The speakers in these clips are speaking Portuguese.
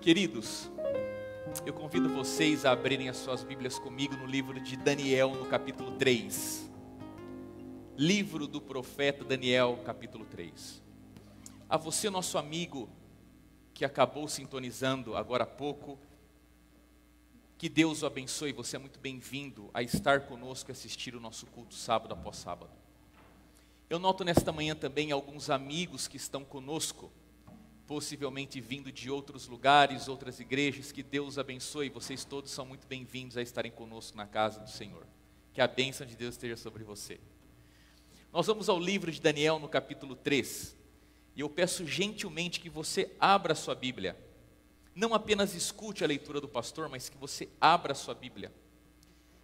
Queridos, eu convido vocês a abrirem as suas Bíblias comigo no livro de Daniel, no capítulo 3. Livro do profeta Daniel, capítulo 3. A você, nosso amigo, que acabou sintonizando agora há pouco, que Deus o abençoe, você é muito bem-vindo a estar conosco e assistir o nosso culto sábado após sábado. Eu noto nesta manhã também alguns amigos que estão conosco, possivelmente vindo de outros lugares, outras igrejas. Que Deus abençoe, vocês todos são muito bem-vindos a estarem conosco na casa do Senhor. Que a bênção de Deus esteja sobre você. Nós vamos ao livro de Daniel no capítulo 3, e eu peço gentilmente que você abra a sua Bíblia. Não apenas escute a leitura do pastor, mas que você abra a sua Bíblia.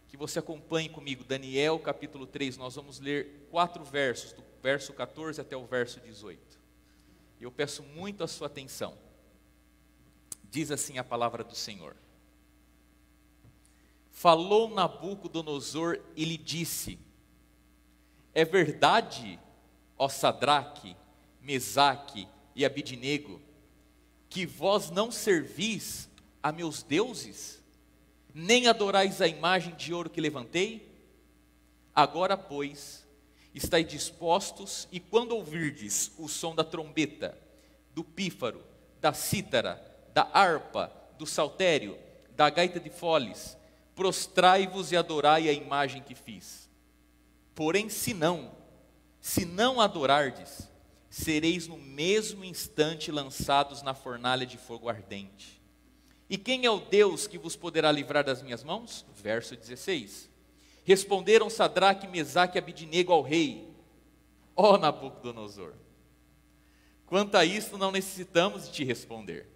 Que você acompanhe comigo, Daniel capítulo 3, nós vamos ler 4 versos, do verso 14 até o verso 18. Eu peço muito a sua atenção. Diz assim a palavra do Senhor. Falou Nabucodonosor e lhe disse: é verdade, ó Sadraque, Mesaque e Abidnego, que vós não servis a meus deuses, nem adorais a imagem de ouro que levantei? Agora, pois, estai dispostos, e quando ouvirdes o som da trombeta, do pífaro, da cítara, da harpa, do saltério, da gaita de foles, prostrai-vos e adorai a imagem que fiz. Porém, se não adorardes, sereis no mesmo instante lançados na fornalha de fogo ardente. E quem é o Deus que vos poderá livrar das minhas mãos? Verso 16. Responderam Sadraque, Mesaque e Abidnego ao rei: ó Nabucodonosor, quanto a isto não necessitamos de te responder.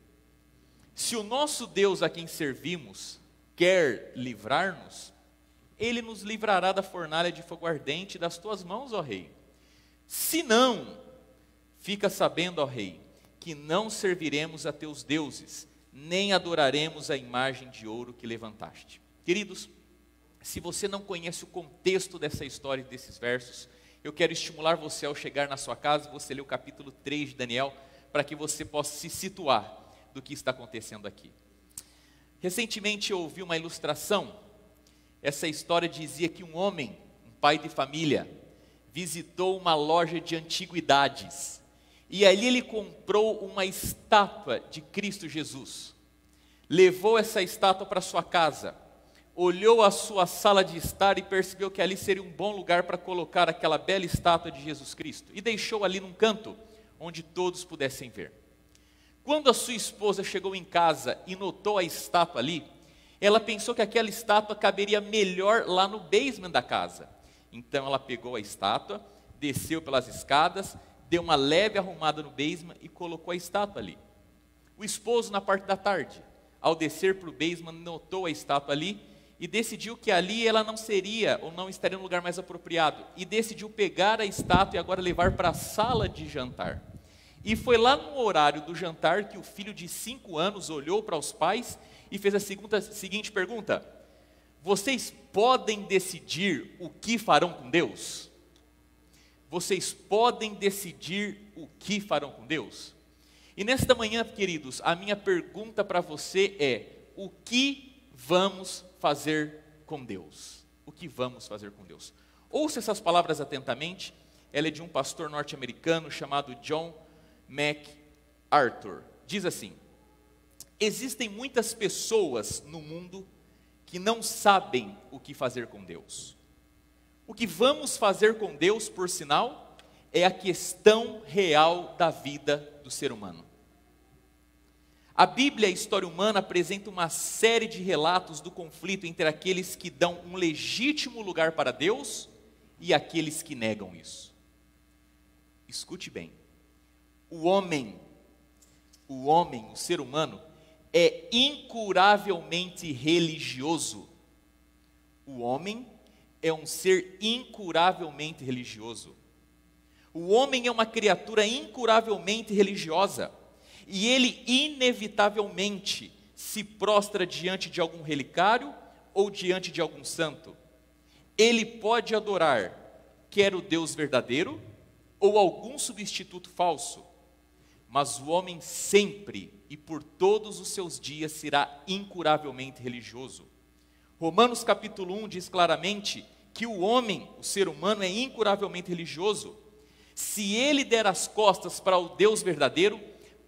Se o nosso Deus a quem servimos quer livrar-nos, ele nos livrará da fornalha de fogo ardente das tuas mãos, ó rei. Se não, fica sabendo, ó rei, que não serviremos a teus deuses, nem adoraremos a imagem de ouro que levantaste. Queridos, se você não conhece o contexto dessa história e desses versos, eu quero estimular você ao chegar na sua casa, você ler o capítulo 3 de Daniel, para que você possa se situar do que está acontecendo aqui. Recentemente eu ouvi uma ilustração. Essa história dizia que um homem, um pai de família, visitou uma loja de antiguidades, e ali ele comprou uma estátua de Cristo Jesus. Levou essa estátua para sua casa, olhou a sua sala de estar e percebeu que ali seria um bom lugar para colocar aquela bela estátua de Jesus Cristo, e deixou ali num canto, onde todos pudessem ver. Quando a sua esposa chegou em casa e notou a estátua ali, ela pensou que aquela estátua caberia melhor lá no basement da casa. Então ela pegou a estátua, desceu pelas escadas, deu uma leve arrumada no basement e colocou a estátua ali. O esposo, na parte da tarde, ao descer para o basement, notou a estátua ali e decidiu que ali ela não seria ou não estaria no lugar mais apropriado, e decidiu pegar a estátua e agora levar para a sala de jantar. E foi lá no horário do jantar que o filho de 5 anos olhou para os pais e fez a seguinte pergunta: vocês podem decidir o que farão com Deus? Vocês podem decidir o que farão com Deus? E nesta manhã, queridos, a minha pergunta para você é: o que vamos fazer com Deus? O que vamos fazer com Deus? Ouça essas palavras atentamente. Ela é de um pastor norte-americano chamado John MacArthur. Diz assim: existem muitas pessoas no mundo que não sabem o que fazer com Deus. O que vamos fazer com Deus, por sinal, é a questão real da vida do ser humano. A Bíblia, a história humana, apresenta uma série de relatos do conflito entre aqueles que dão um legítimo lugar para Deus e aqueles que negam isso. Escute bem. O homem, o ser humano, é incuravelmente religioso. O homem é um ser incuravelmente religioso. O homem é uma criatura incuravelmente religiosa. E ele inevitavelmente se prostra diante de algum relicário ou diante de algum santo. Ele pode adorar quer o Deus verdadeiro ou algum substituto falso. mas o homem sempre e por todos os seus dias será incuravelmente religioso. Romanos capítulo 1 diz claramente que o homem, o ser humano, é incuravelmente religioso. Se ele der as costas para o Deus verdadeiro,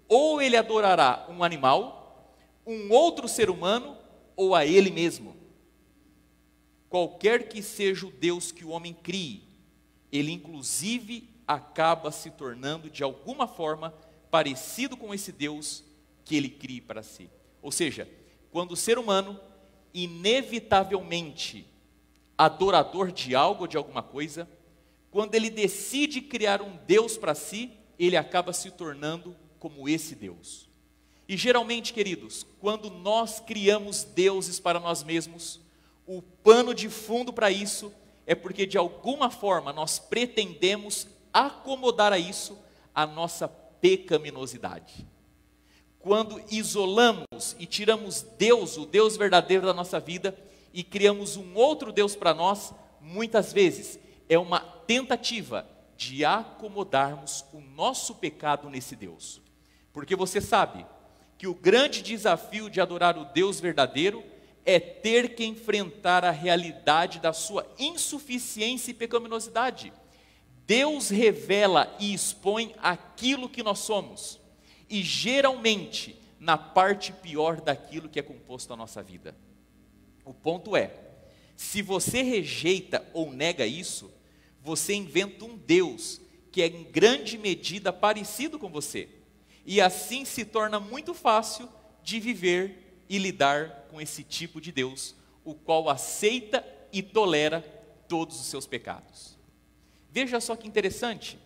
ou ele adorará um animal, um outro ser humano, ou a ele mesmo. Qualquer que seja o Deus que o homem crie, ele inclusive acaba se tornando de alguma forma parecido com esse Deus que ele crie para si. Ou seja, quando o ser humano, inevitavelmente adorador de algo ou de alguma coisa, quando ele decide criar um Deus para si, ele acaba se tornando como esse Deus. E geralmente, queridos, quando nós criamos deuses para nós mesmos, o pano de fundo para isso é porque de alguma forma nós pretendemos acomodar a isso a nossa pecaminosidade. Quando isolamos e tiramos Deus, o Deus verdadeiro da nossa vida, e criamos um outro Deus para nós, muitas vezes é uma tentativa de acomodarmos o nosso pecado nesse Deus. Porque você sabe que o grande desafio de adorar o Deus verdadeiro é ter que enfrentar a realidade da sua insuficiência e pecaminosidade. Deus revela e expõe aquilo que nós somos, e geralmente na parte pior daquilo que é composto a nossa vida. O ponto é, se você rejeita ou nega isso, você inventa um Deus que é em grande medida parecido com você, e assim se torna muito fácil de viver e lidar com esse tipo de Deus, o qual aceita e tolera todos os seus pecados. Veja só que interessante,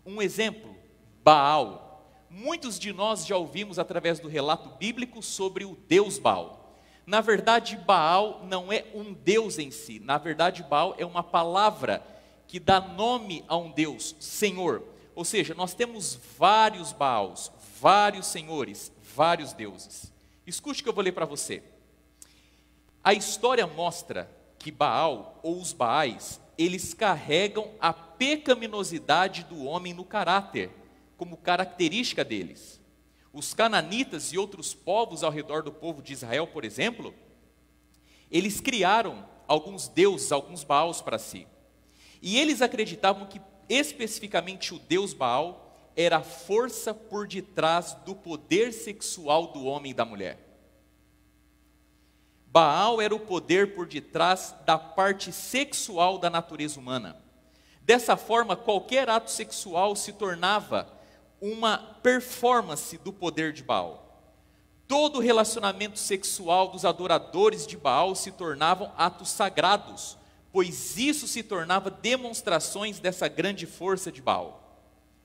um exemplo, Baal. Muitos de nós já ouvimos através do relato bíblico sobre o Deus Baal. Na verdade, Baal não é um Deus em si, na verdade Baal é uma palavra que dá nome a um Deus, Senhor. Ou seja, nós temos vários Baals, vários senhores, vários deuses. Escute o que eu vou ler para você. A história mostra que Baal, ou os Baais, eles carregam a pecaminosidade do homem no caráter, como característica deles. Os cananitas e outros povos ao redor do povo de Israel, por exemplo, eles criaram alguns deuses, alguns Baals para si. E eles acreditavam que especificamente o Deus Baal era a força por detrás do poder sexual do homem e da mulher. Baal era o poder por detrás da parte sexual da natureza humana. Dessa forma, qualquer ato sexual se tornava uma performance do poder de Baal. Todo relacionamento sexual dos adoradores de Baal se tornavam atos sagrados, pois isso se tornava demonstrações dessa grande força de Baal.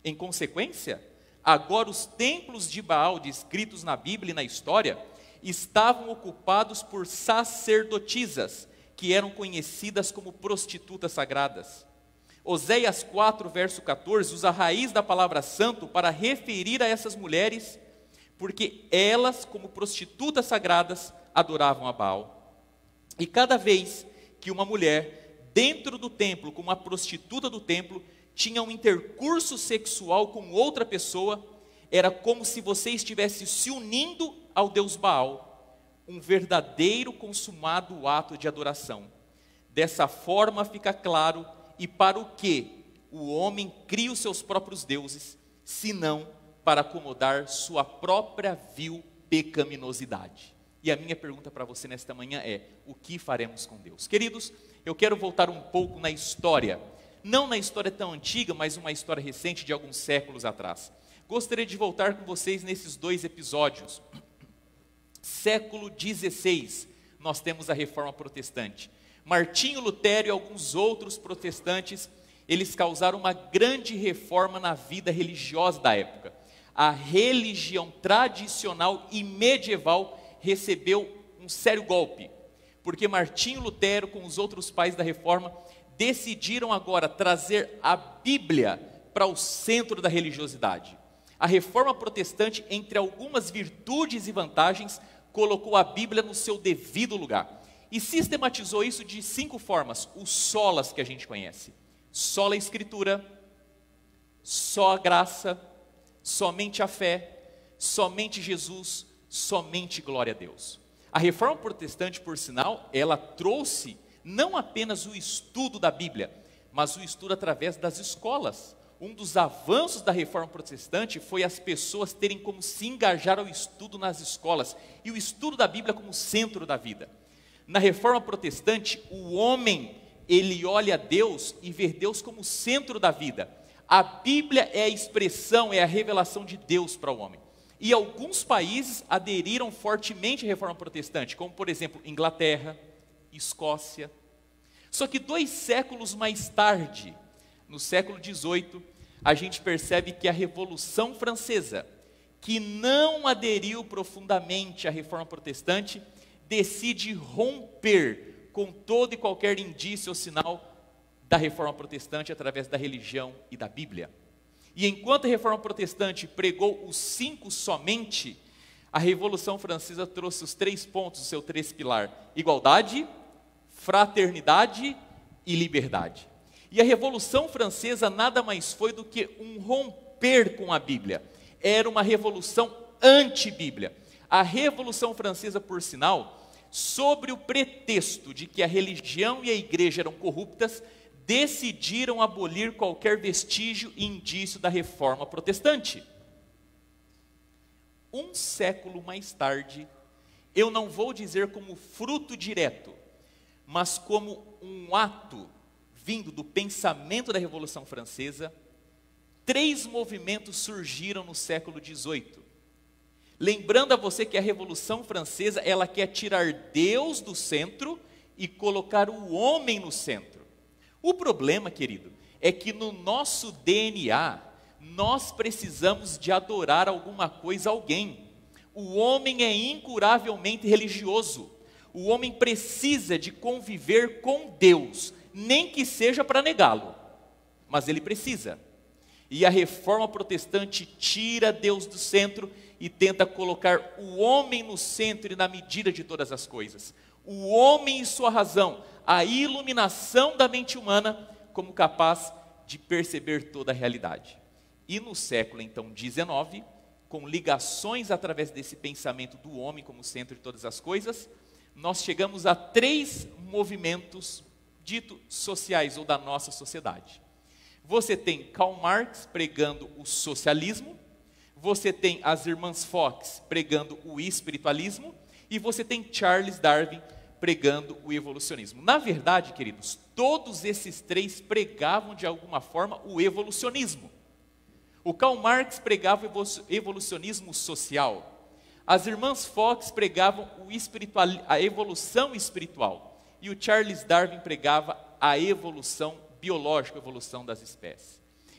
Em consequência, agora os templos de Baal descritos na Bíblia e na história estavam ocupados por sacerdotisas, que eram conhecidas como prostitutas sagradas. Oséias 4, verso 14, usa a raiz da palavra santo para referir a essas mulheres, porque elas, como prostitutas sagradas, adoravam a Baal. E cada vez que uma mulher, dentro do templo, como uma prostituta do templo, tinha um intercurso sexual com outra pessoa, era como se você estivesse se unindo ao Deus Baal, um verdadeiro consumado ato de adoração. Dessa forma fica claro e para o que o homem cria os seus próprios deuses, senão para acomodar sua própria vil pecaminosidade. E a minha pergunta para você nesta manhã é: o que faremos com Deus? Queridos, eu quero voltar um pouco na história, não na história tão antiga, mas uma história recente de alguns séculos atrás. Gostaria de voltar com vocês nesses dois episódios. Século XVI, nós temos a Reforma Protestante. Martinho Lutero e alguns outros protestantes, eles causaram uma grande reforma na vida religiosa da época. A religião tradicional e medieval recebeu um sério golpe, porque Martinho Lutero, com os outros pais da reforma, decidiram agora trazer a Bíblia para o centro da religiosidade. A reforma protestante, entre algumas virtudes e vantagens, colocou a Bíblia no seu devido lugar. E sistematizou isso de 5 formas, os solas que a gente conhece. Sola Escritura, só a graça, somente a fé, somente Jesus, somente glória a Deus. A Reforma Protestante, por sinal, ela trouxe não apenas o estudo da Bíblia, mas o estudo através das escolas. Um dos avanços da Reforma Protestante foi as pessoas terem como se engajar ao estudo nas escolas, e o estudo da Bíblia como centro da vida. Na Reforma Protestante, o homem, ele olha a Deus e vê Deus como centro da vida. A Bíblia é a expressão, é a revelação de Deus para o homem. E alguns países aderiram fortemente à Reforma Protestante, como por exemplo, Inglaterra, Escócia. Só que 2 séculos mais tarde, no século XVIII, a gente percebe que a Revolução Francesa, que não aderiu profundamente à Reforma Protestante, decide romper com todo e qualquer indício ou sinal da Reforma Protestante através da religião e da Bíblia. E enquanto a Reforma Protestante pregou os 5 somente, a Revolução Francesa trouxe os 3 pontos do seu 3 pilar: igualdade, fraternidade e liberdade. E a Revolução Francesa nada mais foi do que um romper com a Bíblia. Era uma revolução anti-Bíblia. A Revolução Francesa, por sinal, sobre o pretexto de que a religião e a igreja eram corruptas, decidiram abolir qualquer vestígio e indício da Reforma Protestante. Um século mais tarde, eu não vou dizer como fruto direto, mas como um ato vindo do pensamento da Revolução Francesa, 3 movimentos surgiram no século XVIII. Lembrando a você que a Revolução Francesa, ela quer tirar Deus do centro e colocar o homem no centro. O problema, querido, é que no nosso DNA, nós precisamos de adorar alguma coisa, alguém. O homem é incuravelmente religioso. O homem precisa de conviver com Deus, nem que seja para negá-lo, mas ele precisa. E a Reforma Protestante tira Deus do centro e tenta colocar o homem no centro e na medida de todas as coisas. O homem e sua razão, a iluminação da mente humana como capaz de perceber toda a realidade. E no século, então, XIX, com ligações através desse pensamento do homem como centro de todas as coisas, nós chegamos a 3 movimentos dito sociais ou da nossa sociedade. Você tem Karl Marx pregando o socialismo, você tem as irmãs Fox pregando o espiritualismo, e você tem Charles Darwin pregando o evolucionismo. Na verdade, queridos, todos esses 3 pregavam de alguma forma o evolucionismo. O Karl Marx pregava o evolucionismo social. As irmãs Fox pregavam a evolução espiritual. E o Charles Darwin pregava a evolução biológica, a evolução das espécies.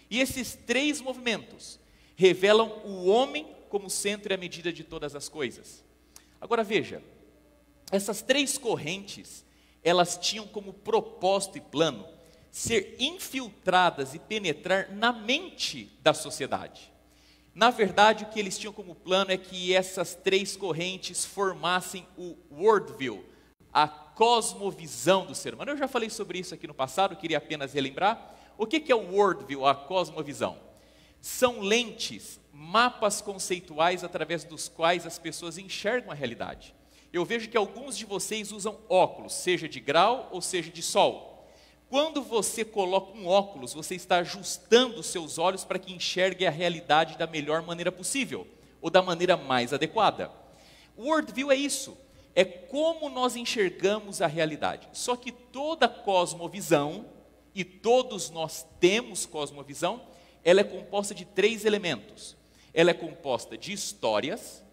E esses 3 movimentos revelam o homem como centro e a medida de todas as coisas. Agora veja, essas 3 correntes, elas tinham como propósito e plano ser infiltradas e penetrar na mente da sociedade. Na verdade, o que eles tinham como plano é que essas 3 correntes formassem o worldview, a cosmovisão do ser humano. Eu já falei sobre isso aqui no passado, queria apenas relembrar. O que é o worldview, a cosmovisão? São lentes, mapas conceituais através dos quais as pessoas enxergam a realidade. Eu vejo que alguns de vocês usam óculos, seja de grau ou seja de sol. Quando você coloca um óculos, você está ajustando os seus olhos para que enxergue a realidade da melhor maneira possível, ou da maneira mais adequada. O worldview é isso, é como nós enxergamos a realidade. Só que toda cosmovisão, e todos nós temos cosmovisão, ela é composta de 3 elementos. Ela é composta de histórias,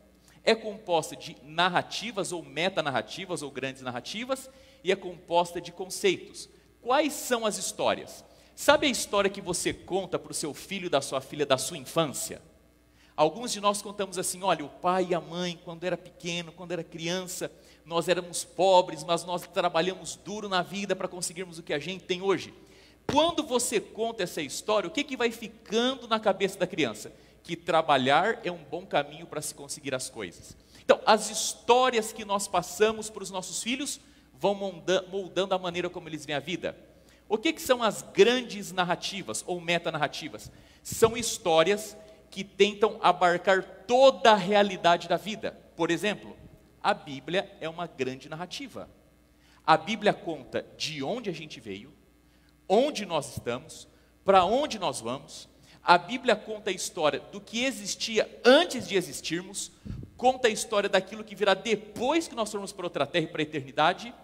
é composta de narrativas ou metanarrativas ou grandes narrativas, e é composta de conceitos. Quais são as histórias? Sabe a história que você conta para o seu filho, da sua filha, da sua infância? Alguns de nós contamos assim: olha, o pai e a mãe, quando era pequeno, quando era criança, nós éramos pobres, mas nós trabalhamos duro na vida para conseguirmos o que a gente tem hoje. Quando você conta essa história, o que vai ficando na cabeça da criança? Que trabalhar é um bom caminho para se conseguir as coisas. Então, as histórias que nós passamos para os nossos filhos vão moldando a maneira como eles veem a vida. O que são as grandes narrativas ou metanarrativas? São histórias que tentam abarcar toda a realidade da vida. Por exemplo, a Bíblia é uma grande narrativa. A Bíblia conta de onde a gente veio, onde nós estamos, para onde nós vamos. A Bíblia conta a história do que existia antes de existirmos, conta a história daquilo que virá depois que nós formos para outra terra e para a eternidade,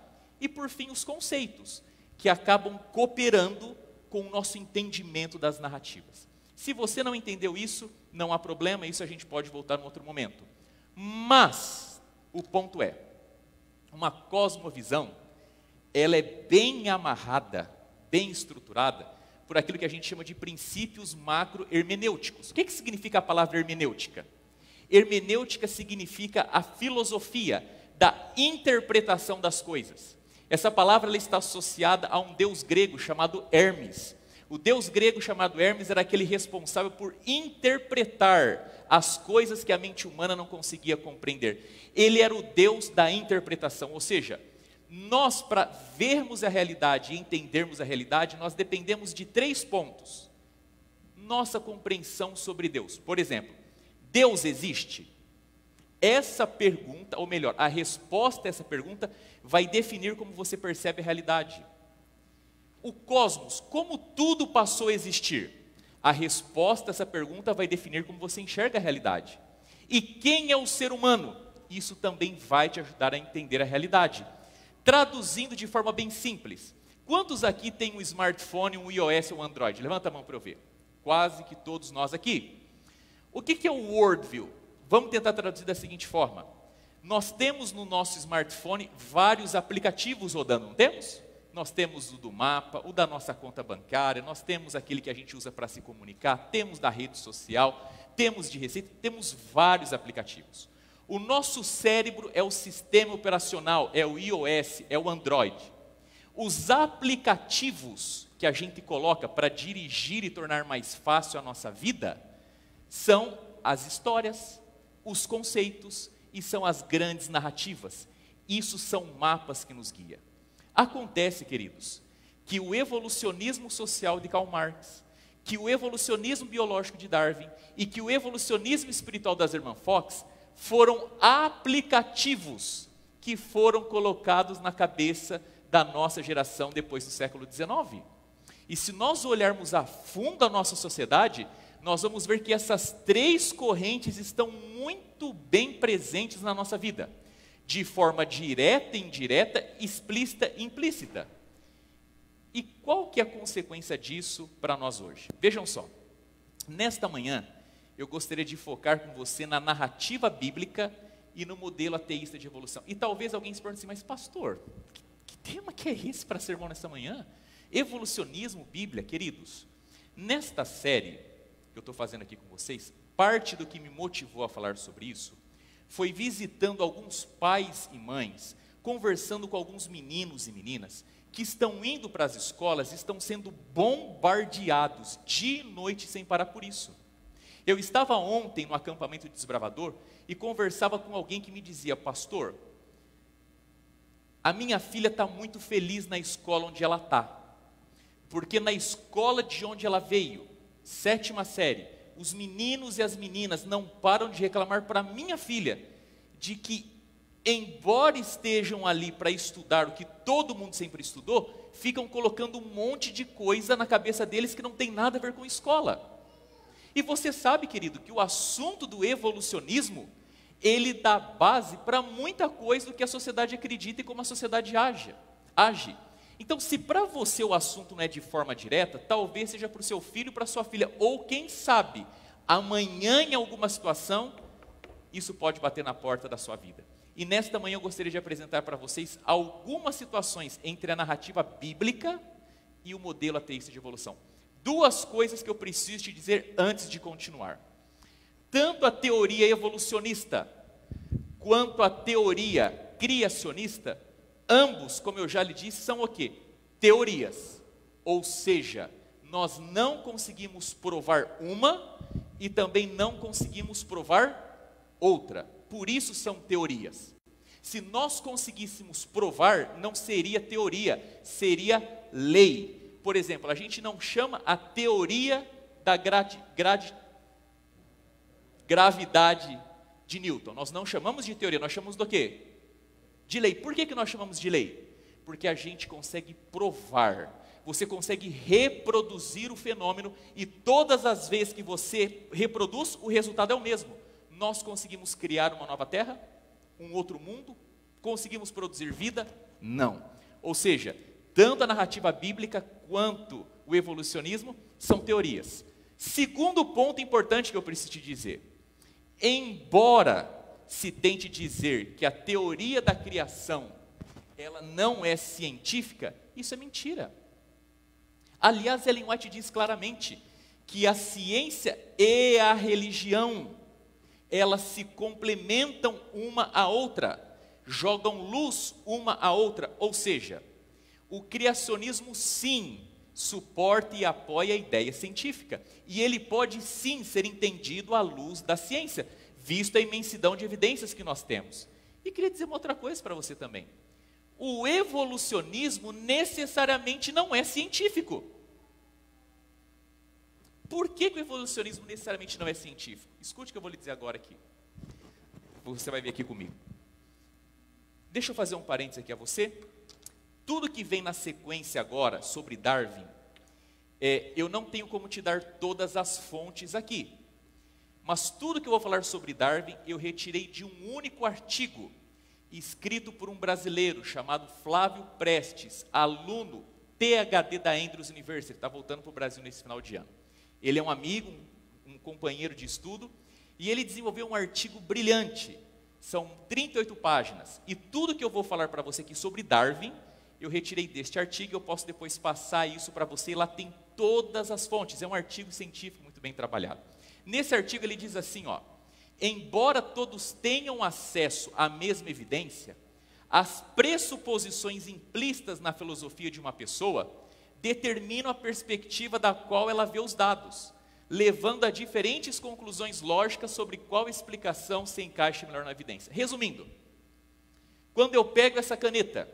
e por fim os conceitos, que acabam cooperando com o nosso entendimento das narrativas. Se você não entendeu isso, não há problema, isso a gente pode voltar em outro momento. Mas, o ponto é, uma cosmovisão, ela é bem amarrada, bem estruturada, por aquilo que a gente chama de princípios macro-hermenêuticos. O que significa a palavra hermenêutica? Hermenêutica significa a filosofia da interpretação das coisas. Essa palavra ela está associada a um deus grego chamado Hermes. O deus grego chamado Hermes era aquele responsável por interpretar as coisas que a mente humana não conseguia compreender. Ele era o deus da interpretação, ou seja, nós para vermos a realidade e entendermos a realidade, nós dependemos de 3 pontos. Nossa compreensão sobre Deus. Por exemplo, Deus existe? Essa pergunta, ou melhor, a resposta a essa pergunta vai definir como você percebe a realidade. O cosmos, como tudo passou a existir? A resposta a essa pergunta vai definir como você enxerga a realidade. E quem é o ser humano? Isso também vai te ajudar a entender a realidade. Traduzindo de forma bem simples, quantos aqui têm um smartphone, um iOS ou um Android? Levanta a mão para eu ver. Quase que todos nós aqui. O que é o worldview? Vamos tentar traduzir da seguinte forma. Nós temos no nosso smartphone vários aplicativos rodando, não temos? Nós temos o do mapa, o da nossa conta bancária, nós temos aquele que a gente usa para se comunicar, temos da rede social, temos de receita, temos vários aplicativos. O nosso cérebro é o sistema operacional, é o iOS, é o Android. Os aplicativos que a gente coloca para dirigir e tornar mais fácil a nossa vida são as histórias, os conceitos e são as grandes narrativas. Isso são mapas que nos guiam. Acontece, queridos, que o evolucionismo social de Karl Marx, que o evolucionismo biológico de Darwin e que o evolucionismo espiritual das irmãs Fox foram aplicativos que foram colocados na cabeça da nossa geração depois do século XIX. E se nós olharmos a fundo a nossa sociedade, nós vamos ver que essas 3 correntes estão muito bem presentes na nossa vida, de forma direta, indireta, explícita e implícita. E qual que é a consequência disso para nós hoje? Vejam só, nesta manhã, eu gostaria de focar com você na narrativa bíblica e no modelo ateísta de evolução. E talvez alguém se pergunte assim, mas pastor, que tema que é esse para sermão nesta manhã? Evolucionismo, Bíblia, queridos. Nesta série que eu estou fazendo aqui com vocês, parte do que me motivou a falar sobre isso foi visitando alguns pais e mães, conversando com alguns meninos e meninas que estão indo para as escolas, estão sendo bombardeados dia e noite sem parar por isso. Eu estava ontem no acampamento de Desbravador e conversava com alguém que me dizia, pastor, a minha filha está muito feliz na escola onde ela está, porque na escola de onde ela veio, 7ª série, os meninos e as meninas não param de reclamar para minha filha, de que, embora estejam ali para estudar o que todo mundo sempre estudou, ficam colocando um monte de coisa na cabeça deles que não tem nada a ver com escola. E você sabe, querido, que o assunto do evolucionismo, ele dá base para muita coisa do que a sociedade acredita e como a sociedade age. Então, se para você o assunto não é de forma direta, talvez seja para o seu filho, para a sua filha, ou quem sabe, amanhã em alguma situação, isso pode bater na porta da sua vida. E nesta manhã eu gostaria de apresentar para vocês algumas situações entre a narrativa bíblica e o modelo ateísta de evolução. 2 coisas que eu preciso te dizer antes de continuar. Tanto a teoria evolucionista, quanto a teoria criacionista, ambos, como eu já lhe disse, são o quê? Teorias. Ou seja, nós não conseguimos provar uma e também não conseguimos provar outra. Por isso são teorias. Se nós conseguíssemos provar, não seria teoria, seria lei. Por exemplo, a gente não chama a teoria da gravidade de Newton. Nós não chamamos de teoria, nós chamamos do quê? De lei. Por que nós chamamos de lei? Porque a gente consegue provar, você consegue reproduzir o fenômeno e todas as vezes que você reproduz, o resultado é o mesmo. Nós conseguimos criar uma nova terra, um outro mundo, conseguimos produzir vida? Não. Ou seja, tanto a narrativa bíblica quanto o evolucionismo são teorias. Segundo ponto importante que eu preciso te dizer, embora se tente dizer que a teoria da criação ela não é científica, isso é mentira. Aliás, Ellen White diz claramente que a ciência e a religião, elas se complementam uma à outra, jogam luz uma à outra, ou seja, o criacionismo sim suporta e apoia a ideia científica, e ele pode sim ser entendido à luz da ciência, visto a imensidão de evidências que nós temos. E queria dizer uma outra coisa para você também. O evolucionismo necessariamente não é científico. Por que o evolucionismo necessariamente não é científico? Escute o que eu vou lhe dizer agora aqui. Você vai ver aqui comigo. Deixa eu fazer um parênteses aqui a você. Tudo que vem na sequência agora sobre Darwin, eu não tenho como te dar todas as fontes aqui. Mas tudo que eu vou falar sobre Darwin, eu retirei de um único artigo, escrito por um brasileiro chamado Flávio Prestes, aluno PhD da Andrews University, está voltando para o Brasil nesse final de ano. Ele é um amigo, um companheiro de estudo, e ele desenvolveu um artigo brilhante, são 38 páginas, e tudo que eu vou falar para você aqui sobre Darwin, eu retirei deste artigo, eu posso depois passar isso para você, e lá tem todas as fontes, é um artigo científico muito bem trabalhado. Nesse artigo ele diz assim, ó, embora todos tenham acesso à mesma evidência, as pressuposições implícitas na filosofia de uma pessoa determinam a perspectiva da qual ela vê os dados, levando a diferentes conclusões lógicas sobre qual explicação se encaixa melhor na evidência. Resumindo, quando eu pego essa caneta,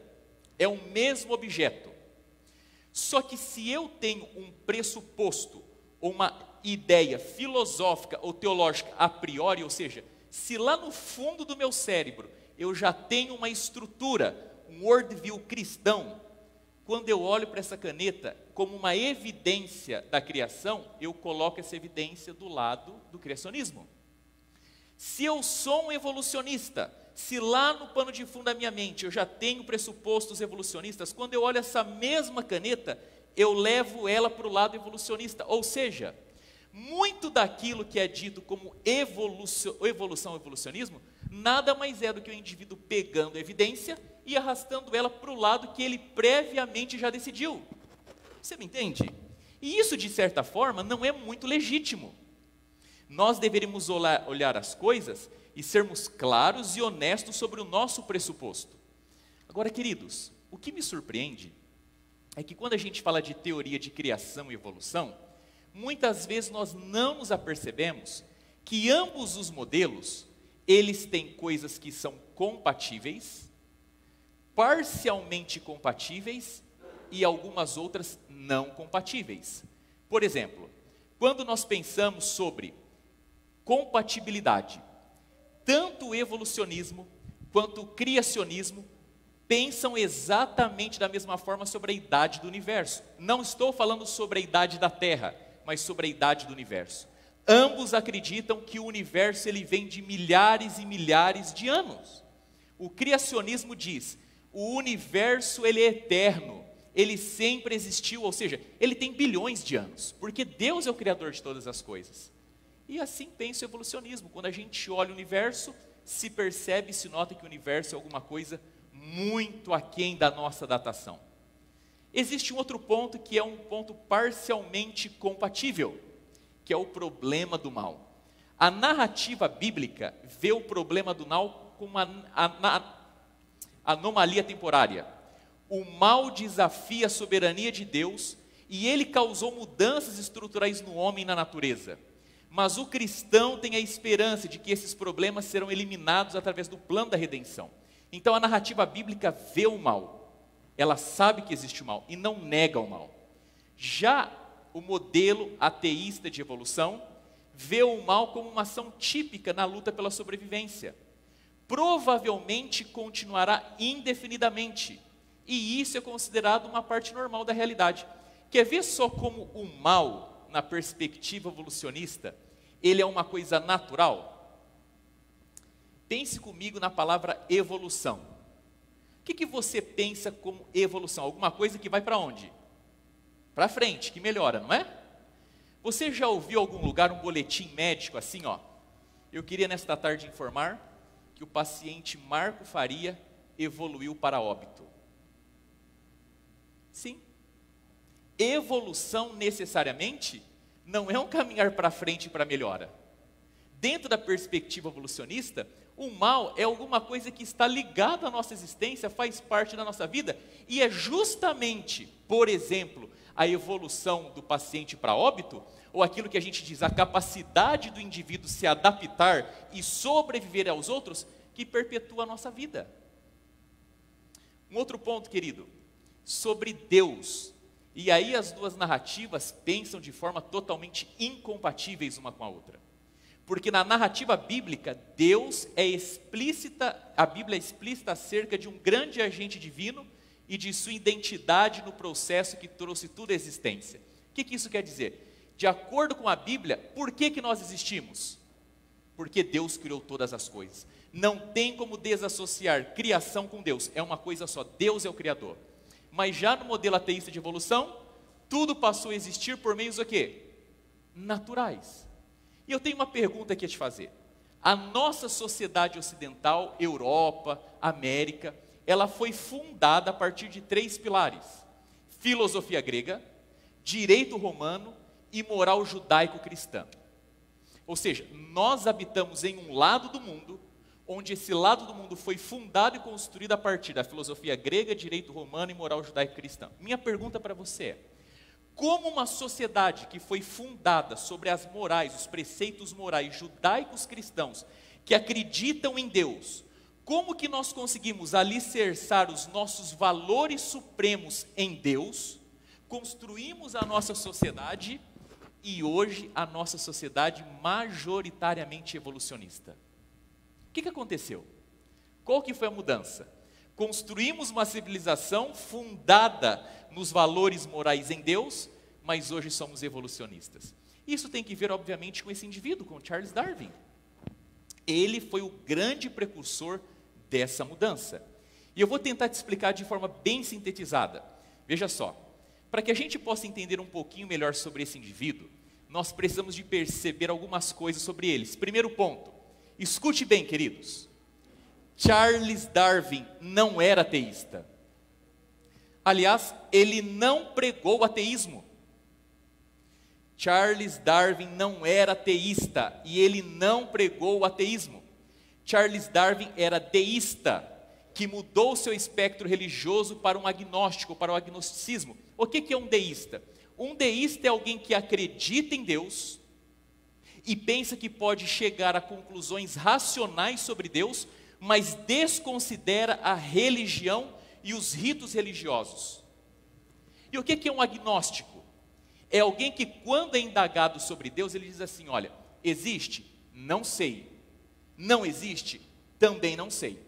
é o mesmo objeto, só que se eu tenho um pressuposto, ou uma ideia filosófica ou teológica a priori, ou seja, se lá no fundo do meu cérebro eu já tenho uma estrutura, um worldview cristão, quando eu olho para essa caneta como uma evidência da criação, eu coloco essa evidência do lado do criacionismo. Se eu sou um evolucionista, se lá no pano de fundo da minha mente eu já tenho pressupostos evolucionistas, quando eu olho essa mesma caneta, eu levo ela para o lado evolucionista, ou seja, muito daquilo que é dito como evolução, evolucionismo, nada mais é do que o indivíduo pegando a evidência e arrastando ela para o lado que ele previamente já decidiu. Você me entende? E isso, de certa forma, não é muito legítimo. Nós deveríamos olhar as coisas e sermos claros e honestos sobre o nosso pressuposto. Agora, queridos, o que me surpreende é que quando a gente fala de teoria de criação e evolução, muitas vezes nós não nos apercebemos que ambos os modelos, eles têm coisas que são compatíveis, parcialmente compatíveis e algumas outras não compatíveis. Por exemplo, quando nós pensamos sobre compatibilidade, tanto o evolucionismo quanto o criacionismo pensam exatamente da mesma forma sobre a idade do universo. Não estou falando sobre a idade da Terra, mas sobre a idade do universo. Ambos acreditam que o universo ele vem de milhares e milhares de anos. O criacionismo diz, o universo ele é eterno, ele sempre existiu, ou seja, ele tem bilhões de anos, porque Deus é o criador de todas as coisas. E assim pensa o evolucionismo, quando a gente olha o universo, se percebe, se nota que o universo é alguma coisa muito aquém da nossa datação. Existe um outro ponto que é um ponto parcialmente compatível, que é o problema do mal. A narrativa bíblica vê o problema do mal como uma anomalia temporária. O mal desafia a soberania de Deus e ele causou mudanças estruturais no homem e na natureza. Mas o cristão tem a esperança de que esses problemas serão eliminados através do plano da redenção. Então a narrativa bíblica vê o mal, ela sabe que existe o mal e não nega o mal. Já o modelo ateísta de evolução vê o mal como uma ação típica na luta pela sobrevivência. Provavelmente continuará indefinidamente, e isso é considerado uma parte normal da realidade. Quer ver só como o mal, na perspectiva evolucionista, ele é uma coisa natural? Pense comigo na palavra evolução. O que você pensa como evolução? Alguma coisa que vai para onde? Para frente, que melhora, não é? Você já ouviu em algum lugar um boletim médico assim, ó? Eu queria nesta tarde informar que o paciente Marco Faria evoluiu para óbito. Sim. Evolução necessariamente não é um caminhar para frente para melhora. Dentro da perspectiva evolucionista, o mal é alguma coisa que está ligada à nossa existência, faz parte da nossa vida, e é justamente, por exemplo, a evolução do paciente para óbito, ou aquilo que a gente diz, a capacidade do indivíduo se adaptar e sobreviver aos outros, que perpetua a nossa vida. Um outro ponto, querido, sobre Deus. E aí as duas narrativas pensam de forma totalmente incompatíveis uma com a outra. Porque na narrativa bíblica, Deus é explícita, a Bíblia é explícita acerca de um grande agente divino e de sua identidade no processo que trouxe tudo à existência. O que isso quer dizer? De acordo com a Bíblia, por que nós existimos? Porque Deus criou todas as coisas. Não tem como desassociar criação com Deus, é uma coisa só, Deus é o Criador. Mas já no modelo ateísta de evolução, tudo passou a existir por meios o quê? Naturais. E eu tenho uma pergunta aqui a te fazer. A nossa sociedade ocidental, Europa, América, ela foi fundada a partir de 3 pilares: filosofia grega, direito romano e moral judaico-cristã. Ou seja, nós habitamos em um lado do mundo, onde esse lado do mundo foi fundado e construído a partir da filosofia grega, direito romano e moral judaico-cristã. Minha pergunta para você é: como uma sociedade que foi fundada sobre as morais, os preceitos morais judaicos cristãos, que acreditam em Deus, como que nós conseguimos alicerçar os nossos valores supremos em Deus, construímos a nossa sociedade e hoje a nossa sociedade majoritariamente evolucionista? O que aconteceu? Qual que foi a mudança? Construímos uma civilização fundada nos valores morais em Deus, mas hoje somos evolucionistas. Isso tem que ver, obviamente, com esse indivíduo, com Charles Darwin. Ele foi o grande precursor dessa mudança. E eu vou tentar te explicar de forma bem sintetizada. Veja só, para que a gente possa entender um pouquinho melhor sobre esse indivíduo, nós precisamos de perceber algumas coisas sobre eles. Primeiro ponto, escute bem, queridos. Charles Darwin não era ateísta. Aliás, ele não pregou o ateísmo. Charles Darwin não era ateísta e ele não pregou o ateísmo. Charles Darwin era deísta, que mudou seu espectro religioso para um agnóstico, para o agnosticismo. O que é um deísta? Um deísta é alguém que acredita em Deus e pensa que pode chegar a conclusões racionais sobre Deus, mas desconsidera a religião e os ritos religiosos. E o que é um agnóstico? É alguém que, quando é indagado sobre Deus, ele diz assim: olha, existe? Não sei. Não existe? Também não sei.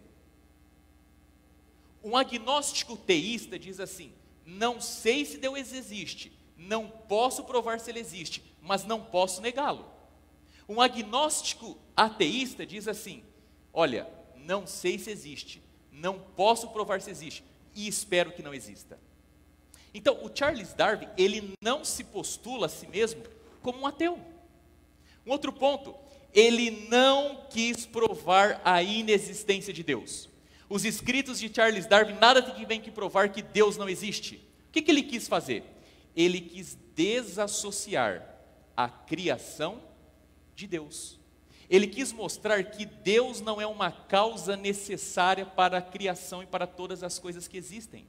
Um agnóstico teísta diz assim: não sei se Deus existe, não posso provar se ele existe, mas não posso negá-lo. Um agnóstico ateísta diz assim: olha, não sei se existe, não posso provar se existe, e espero que não exista. Então, o Charles Darwin, ele não se postula a si mesmo como um ateu. Um outro ponto, ele não quis provar a inexistência de Deus. Os escritos de Charles Darwin nada tem que provar que Deus não existe. O que ele quis fazer? Ele quis desassociar a criação de Deus. Ele quis mostrar que Deus não é uma causa necessária para a criação e para todas as coisas que existem.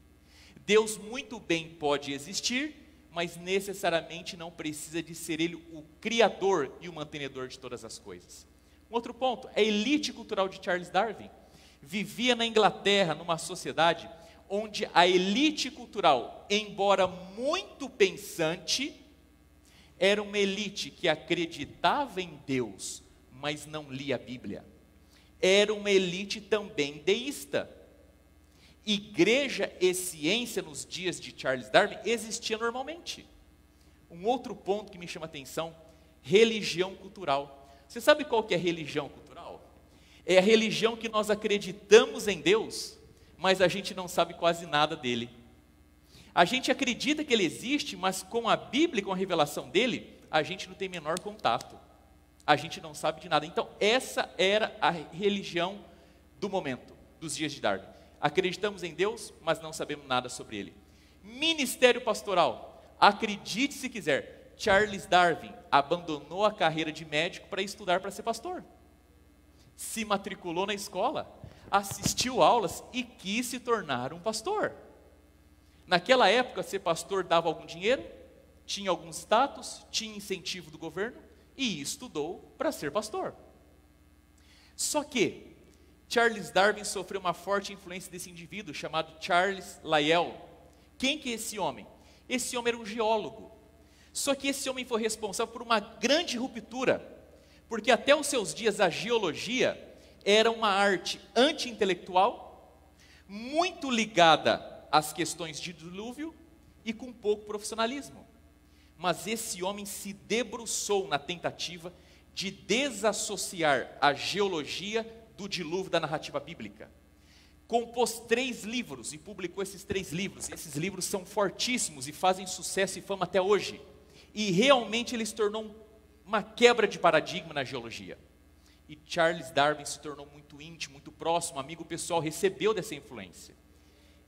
Deus muito bem pode existir, mas necessariamente não precisa de ser Ele o criador e o mantenedor de todas as coisas. Um outro ponto, a elite cultural de Charles Darwin vivia na Inglaterra, numa sociedade onde a elite cultural, embora muito pensante, era uma elite que acreditava em Deus, mas não lia a Bíblia. Era uma elite também deísta. Igreja e ciência nos dias de Charles Darwin existia normalmente. Um outro ponto que me chama a atenção, religião cultural. Você sabe qual que é a religião cultural? É a religião que nós acreditamos em Deus, mas a gente não sabe quase nada dele. A gente acredita que ele existe, mas com a Bíblia e com a revelação dele, a gente não tem menor contato. A gente não sabe de nada. Então, essa era a religião do momento, dos dias de Darwin. Acreditamos em Deus, mas não sabemos nada sobre ele. Ministério pastoral. Acredite se quiser, Charles Darwin abandonou a carreira de médico para estudar para ser pastor. Se matriculou na escola, assistiu aulas e quis se tornar um pastor. Naquela época, ser pastor dava algum dinheiro, tinha algum status, tinha incentivo do governo e estudou para ser pastor. Só que Charles Darwin sofreu uma forte influência desse indivíduo chamado Charles Lyell. Quem que é esse homem? Esse homem era um geólogo. Só que esse homem foi responsável por uma grande ruptura, porque até os seus dias a geologia era uma arte anti-intelectual, muito ligada às questões de dilúvio e com pouco profissionalismo. Mas esse homem se debruçou na tentativa de desassociar a geologia do dilúvio da narrativa bíblica. Compôs 3 livros e publicou esses 3 livros. Esses livros são fortíssimos e fazem sucesso e fama até hoje. E realmente ele se tornou uma quebra de paradigma na geologia. E Charles Darwin se tornou muito íntimo, muito próximo, amigo pessoal, recebeu dessa influência.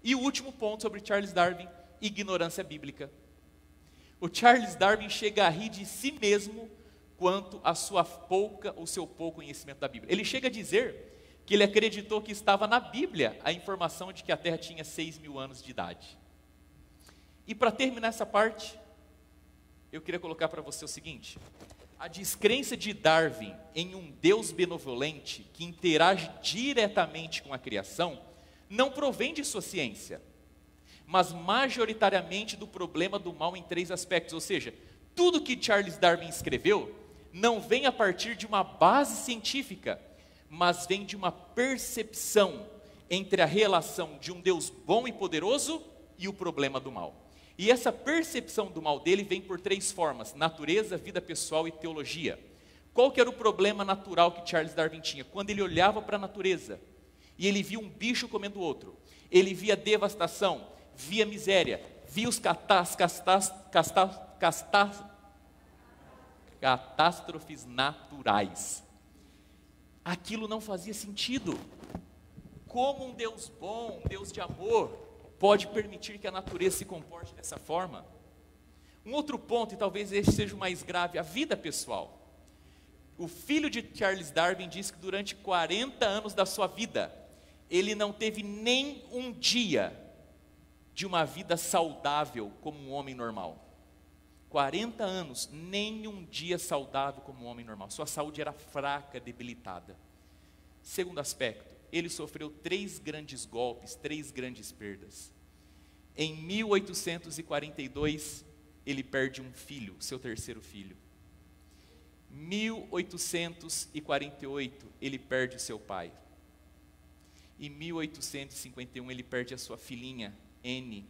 E o último ponto sobre Charles Darwin, ignorância bíblica. O Charles Darwin chega a rir de si mesmo quanto a o seu pouco conhecimento da Bíblia. Ele chega a dizer que ele acreditou que estava na Bíblia a informação de que a Terra tinha 6.000 anos de idade. E para terminar essa parte, eu queria colocar para você o seguinte: a descrença de Darwin em um Deus benevolente que interage diretamente com a criação não provém de sua ciência, mas majoritariamente do problema do mal em 3 aspectos. Ou seja, tudo que Charles Darwin escreveu não vem a partir de uma base científica, mas vem de uma percepção entre a relação de um Deus bom e poderoso e o problema do mal. E essa percepção do mal dele vem por 3 formas: natureza, vida pessoal e teologia. Qual que era o problema natural que Charles Darwin tinha? Quando ele olhava para a natureza e ele via um bicho comendo o outro, ele via devastação, via miséria, via os catástrofes naturais. Aquilo não fazia sentido. Como um Deus bom, um Deus de amor, pode permitir que a natureza se comporte dessa forma? Um outro ponto, e talvez esse seja o mais grave, a vida pessoal. O filho de Charles Darwin diz que durante 40 anos da sua vida, ele não teve nem um dia de uma vida saudável como um homem normal. 40 anos, nem um dia saudável como um homem normal. Sua saúde era fraca, debilitada. Segundo aspecto, ele sofreu 3 grandes golpes, 3 grandes perdas. Em 1842, ele perde um filho, seu 3º filho. 1848, ele perde o seu pai. Em 1851, ele perde a sua filhinha, Anne,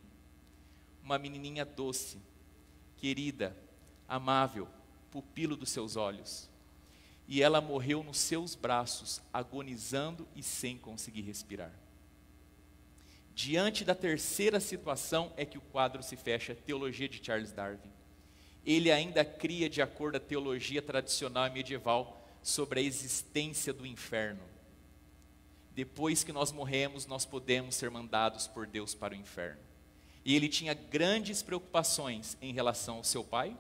uma menininha doce, querida, amável, pupilo dos seus olhos. E ela morreu nos seus braços, agonizando e sem conseguir respirar. Diante da 3ª situação é que o quadro se fecha, a teologia de Charles Darwin. Ele ainda cria, de acordo com a teologia tradicional e medieval, sobre a existência do inferno. Depois que nós morremos, nós podemos ser mandados por Deus para o inferno. E ele tinha grandes preocupações em relação ao seu pai,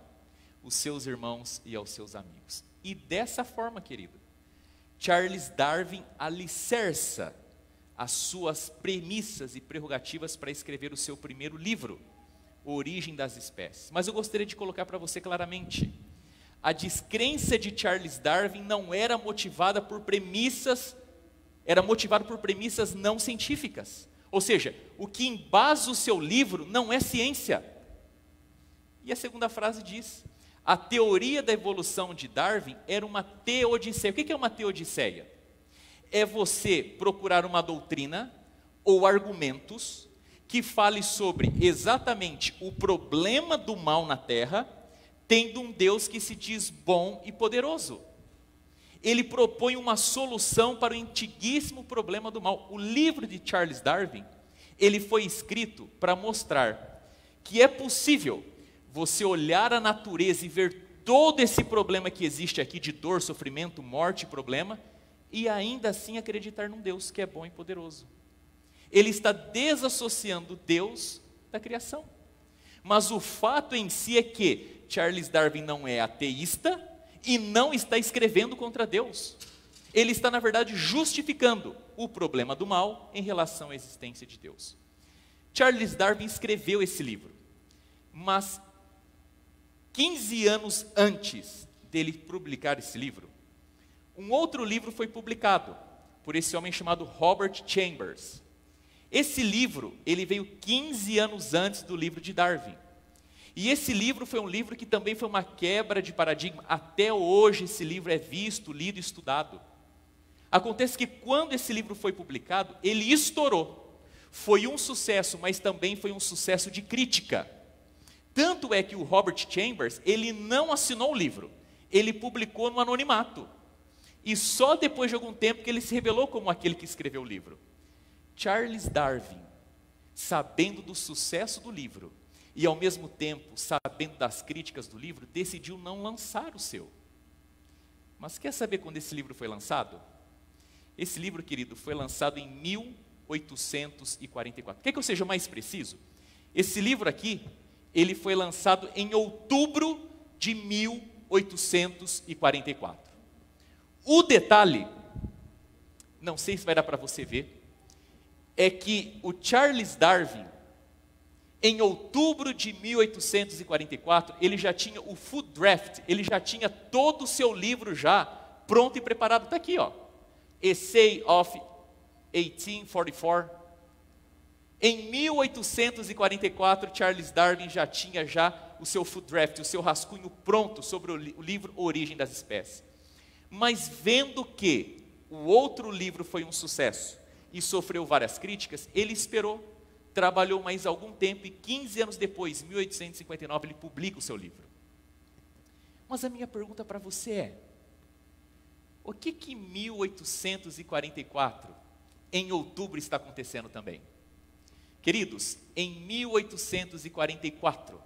os seus irmãos e aos seus amigos. E dessa forma, querido, Charles Darwin alicerça as suas premissas e prerrogativas para escrever o seu primeiro livro, Origem das Espécies. Mas eu gostaria de colocar para você claramente: a descrença de Charles Darwin não era motivada por premissas, era motivada por premissas não científicas. Ou seja, o que embasa o seu livro não é ciência. E a segunda frase diz: A teoria da evolução de Darwin era uma teodiceia. O que é uma teodiceia? É você procurar uma doutrina ou argumentos que fale sobre exatamente o problema do mal na Terra, tendo um Deus que se diz bom e poderoso. Ele propõe uma solução para o antiguíssimo problema do mal. O livro de Charles Darwin, ele foi escrito para mostrar que é possível você olhar a natureza e ver todo esse problema que existe aqui de dor, sofrimento, morte e problema, e ainda assim acreditar num Deus que é bom e poderoso. Ele está desassociando Deus da criação. Mas o fato em si é que Charles Darwin não é ateísta e não está escrevendo contra Deus. Ele está, na verdade, justificando o problema do mal em relação à existência de Deus. Charles Darwin escreveu esse livro, mas 15 anos antes dele publicar esse livro, um outro livro foi publicado por esse homem chamado Robert Chambers. Esse livro, ele veio 15 anos antes do livro de Darwin. E esse livro foi um livro que também foi uma quebra de paradigma. Até hoje esse livro é visto, lido e estudado. Acontece que quando esse livro foi publicado, ele estourou. Foi um sucesso, mas também foi um sucesso de crítica. Tanto é que o Robert Chambers, ele não assinou o livro. Ele publicou no anonimato. E só depois de algum tempo que ele se revelou como aquele que escreveu o livro. Charles Darwin, sabendo do sucesso do livro e ao mesmo tempo sabendo das críticas do livro, decidiu não lançar o seu. Mas quer saber quando esse livro foi lançado? Esse livro, querido, foi lançado em 1844. Quer que eu seja mais preciso? Esse livro aqui, ele foi lançado em outubro de 1844. O detalhe, não sei se vai dar para você ver, é que o Charles Darwin, em outubro de 1844, ele já tinha o full draft, ele já tinha todo o seu livro já pronto e preparado. Está aqui, ó, Essay of 1844. Em 1844, Charles Darwin já tinha o seu full draft, o seu rascunho pronto sobre o livro Origem das Espécies. Mas vendo que o outro livro foi um sucesso e sofreu várias críticas, ele esperou, trabalhou mais algum tempo e 15 anos depois, 1859, ele publica o seu livro. Mas a minha pergunta para você é, o que em 1844, em outubro, está acontecendo também? Queridos, em 1844,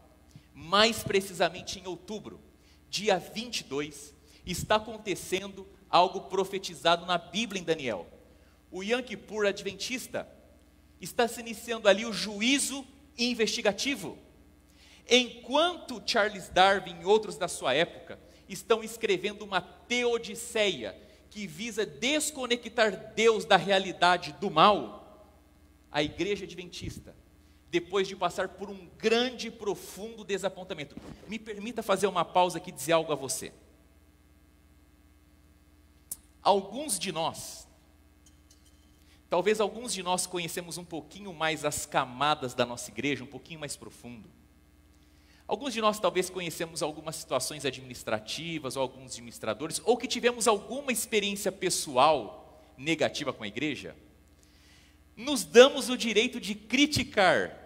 mais precisamente em outubro, dia 22, está acontecendo algo profetizado na Bíblia em Daniel. O Yom Kippur adventista está se iniciando ali o juízo investigativo. Enquanto Charles Darwin e outros da sua época estão escrevendo uma teodiceia que visa desconectar Deus da realidade do mal, a igreja adventista, depois de passar por um grande e profundo desapontamento. Me permita fazer uma pausa aqui e dizer algo a você. Talvez alguns de nós conhecemos um pouquinho mais as camadas da nossa igreja, um pouquinho mais profundo. Alguns de nós talvez conhecemos algumas situações administrativas, ou alguns administradores, ou que tivemos alguma experiência pessoal negativa com a igreja. Nos damos o direito de criticar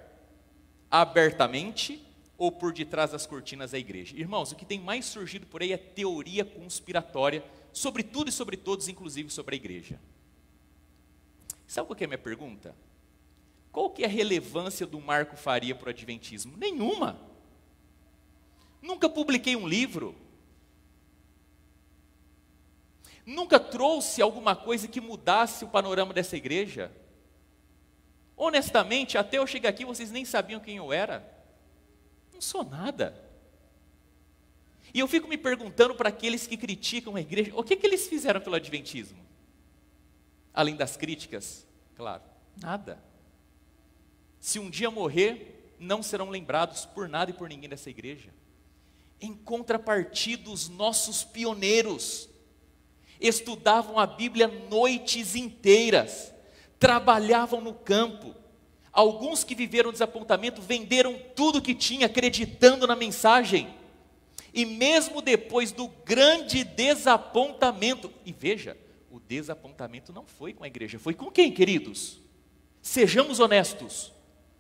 abertamente ou por detrás das cortinas da igreja. Irmãos, o que tem mais surgido por aí é teoria conspiratória sobre tudo e sobre todos, inclusive sobre a igreja. Sabe qual que é a minha pergunta? Qual que é a relevância do Marco Faria para o adventismo? Nenhuma. Nunca publiquei um livro. Nunca trouxe alguma coisa que mudasse o panorama dessa igreja. Honestamente, até eu chegar aqui, vocês nem sabiam quem eu era. Não sou nada. E eu fico me perguntando para aqueles que criticam a igreja, o que eles fizeram pelo adventismo? Além das críticas, claro, nada. Se um dia morrer, não serão lembrados por nada e por ninguém dessa igreja. Em contrapartida, os nossos pioneiros estudavam a Bíblia noites inteiras, trabalhavam no campo. Alguns que viveram desapontamento venderam tudo que tinha, acreditando na mensagem. E mesmo depois do grande desapontamento, e veja, o desapontamento não foi com a igreja, foi com quem, queridos? Sejamos honestos,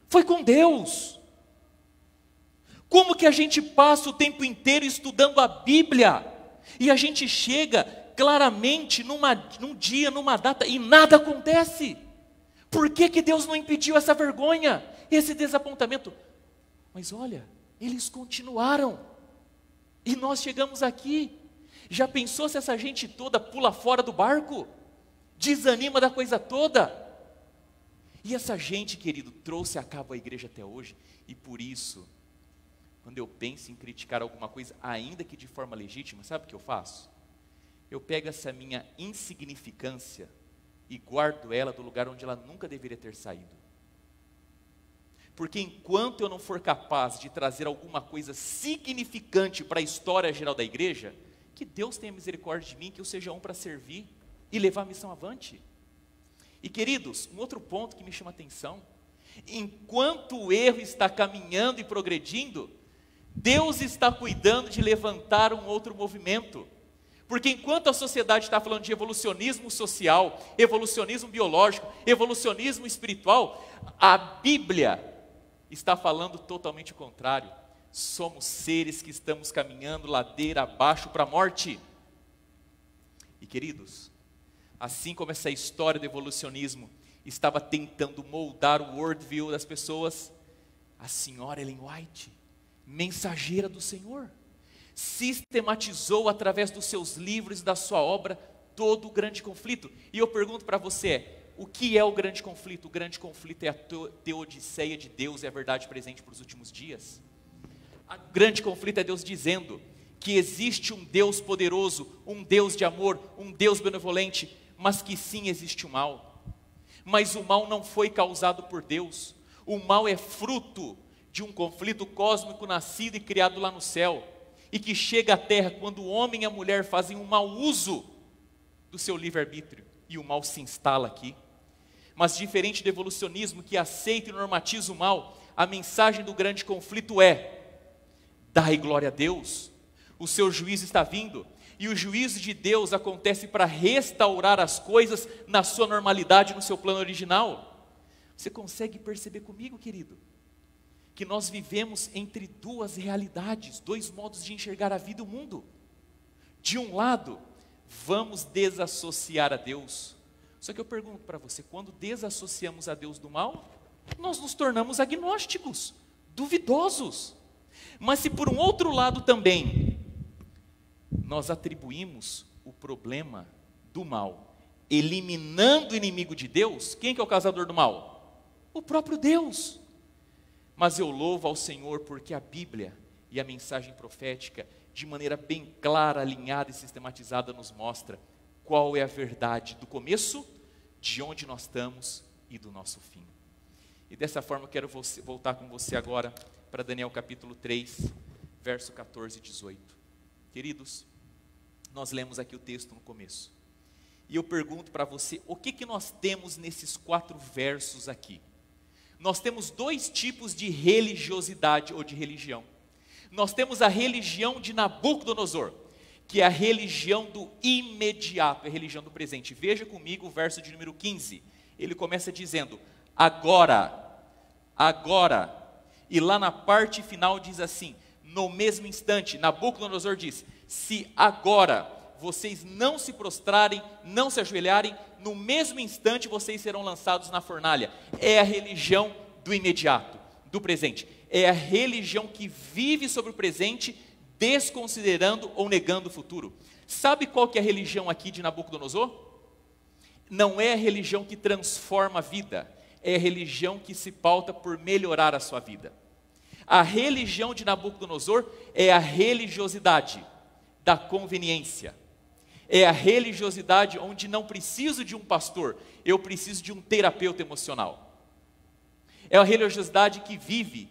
foi com Deus. Como que a gente passa o tempo inteiro estudando a Bíblia, e a gente chega claramente num dia, numa data, e nada acontece? Por que que Deus não impediu essa vergonha, esse desapontamento? Mas olha, eles continuaram, e nós chegamos aqui. Já pensou se essa gente toda pula fora do barco? Desanima da coisa toda? E essa gente, querido, trouxe a cabo a igreja até hoje, e por isso, quando eu penso em criticar alguma coisa, ainda que de forma legítima, sabe o que eu faço? Eu pego essa minha insignificância e guardo ela do lugar onde ela nunca deveria ter saído. Porque enquanto eu não for capaz de trazer alguma coisa significante para a história geral da igreja, que Deus tenha misericórdia de mim, que eu seja um para servir e levar a missão avante. E queridos, um outro ponto que me chama a atenção: enquanto o erro está caminhando e progredindo, Deus está cuidando de levantar um outro movimento. Porque enquanto a sociedade está falando de evolucionismo social, evolucionismo biológico, evolucionismo espiritual, a Bíblia está falando totalmente o contrário. Somos seres que estamos caminhando ladeira abaixo para a morte. E queridos, assim como essa história do evolucionismo estava tentando moldar o worldview das pessoas, a senhora Ellen White, mensageira do Senhor, sistematizou através dos seus livros e da sua obra todo o grande conflito. E eu pergunto para você, o que é o grande conflito? O grande conflito é a teodiceia de Deus, é a verdade presente para os últimos dias. O grande conflito é Deus dizendo que existe um Deus poderoso, um Deus de amor, um Deus benevolente, mas que sim existe o mal. Mas o mal não foi causado por Deus. O mal é fruto de um conflito cósmico nascido e criado lá no céu, e que chega à terra quando o homem e a mulher fazem um mau uso do seu livre-arbítrio, e o mal se instala aqui. Mas diferente do evolucionismo, que aceita e normatiza o mal, a mensagem do grande conflito é: dai glória a Deus, o seu juízo está vindo, e o juízo de Deus acontece para restaurar as coisas na sua normalidade, no seu plano original. Você consegue perceber comigo, querido, que nós vivemos entre duas realidades, dois modos de enxergar a vida e o mundo? De um lado, vamos desassociar a Deus. Só que eu pergunto para você, quando desassociamos a Deus do mal, nós nos tornamos agnósticos, duvidosos. Mas se por um outro lado também, nós atribuímos o problema do mal, eliminando o inimigo de Deus, quem que é o causador do mal? O próprio Deus. Mas eu louvo ao Senhor porque a Bíblia e a mensagem profética, de maneira bem clara, alinhada e sistematizada, nos mostra qual é a verdade do começo, de onde nós estamos e do nosso fim. E dessa forma eu quero voltar com você agora para Daniel capítulo 3, verso 14 e 18. Queridos, nós lemos aqui o texto no começo. E eu pergunto para você, o que nós temos nesses 4 versos aqui? Nós temos 2 tipos de religiosidade ou de religião. Nós temos a religião de Nabucodonosor, que é a religião do imediato, é a religião do presente. Veja comigo o verso de número 15. Ele começa dizendo, agora, e lá na parte final diz assim, no mesmo instante, Nabucodonosor diz, se agora vocês não se prostrarem, não se ajoelharem, no mesmo instante vocês serão lançados na fornalha. É a religião do imediato, do presente. É a religião que vive sobre o presente, desconsiderando ou negando o futuro. Sabe qual que é a religião aqui de Nabucodonosor? Não é a religião que transforma a vida, é a religião que se pauta por melhorar a sua vida. A religião de Nabucodonosor é a religiosidade da conveniência. É a religiosidade onde não preciso de um pastor, eu preciso de um terapeuta emocional. É a religiosidade que vive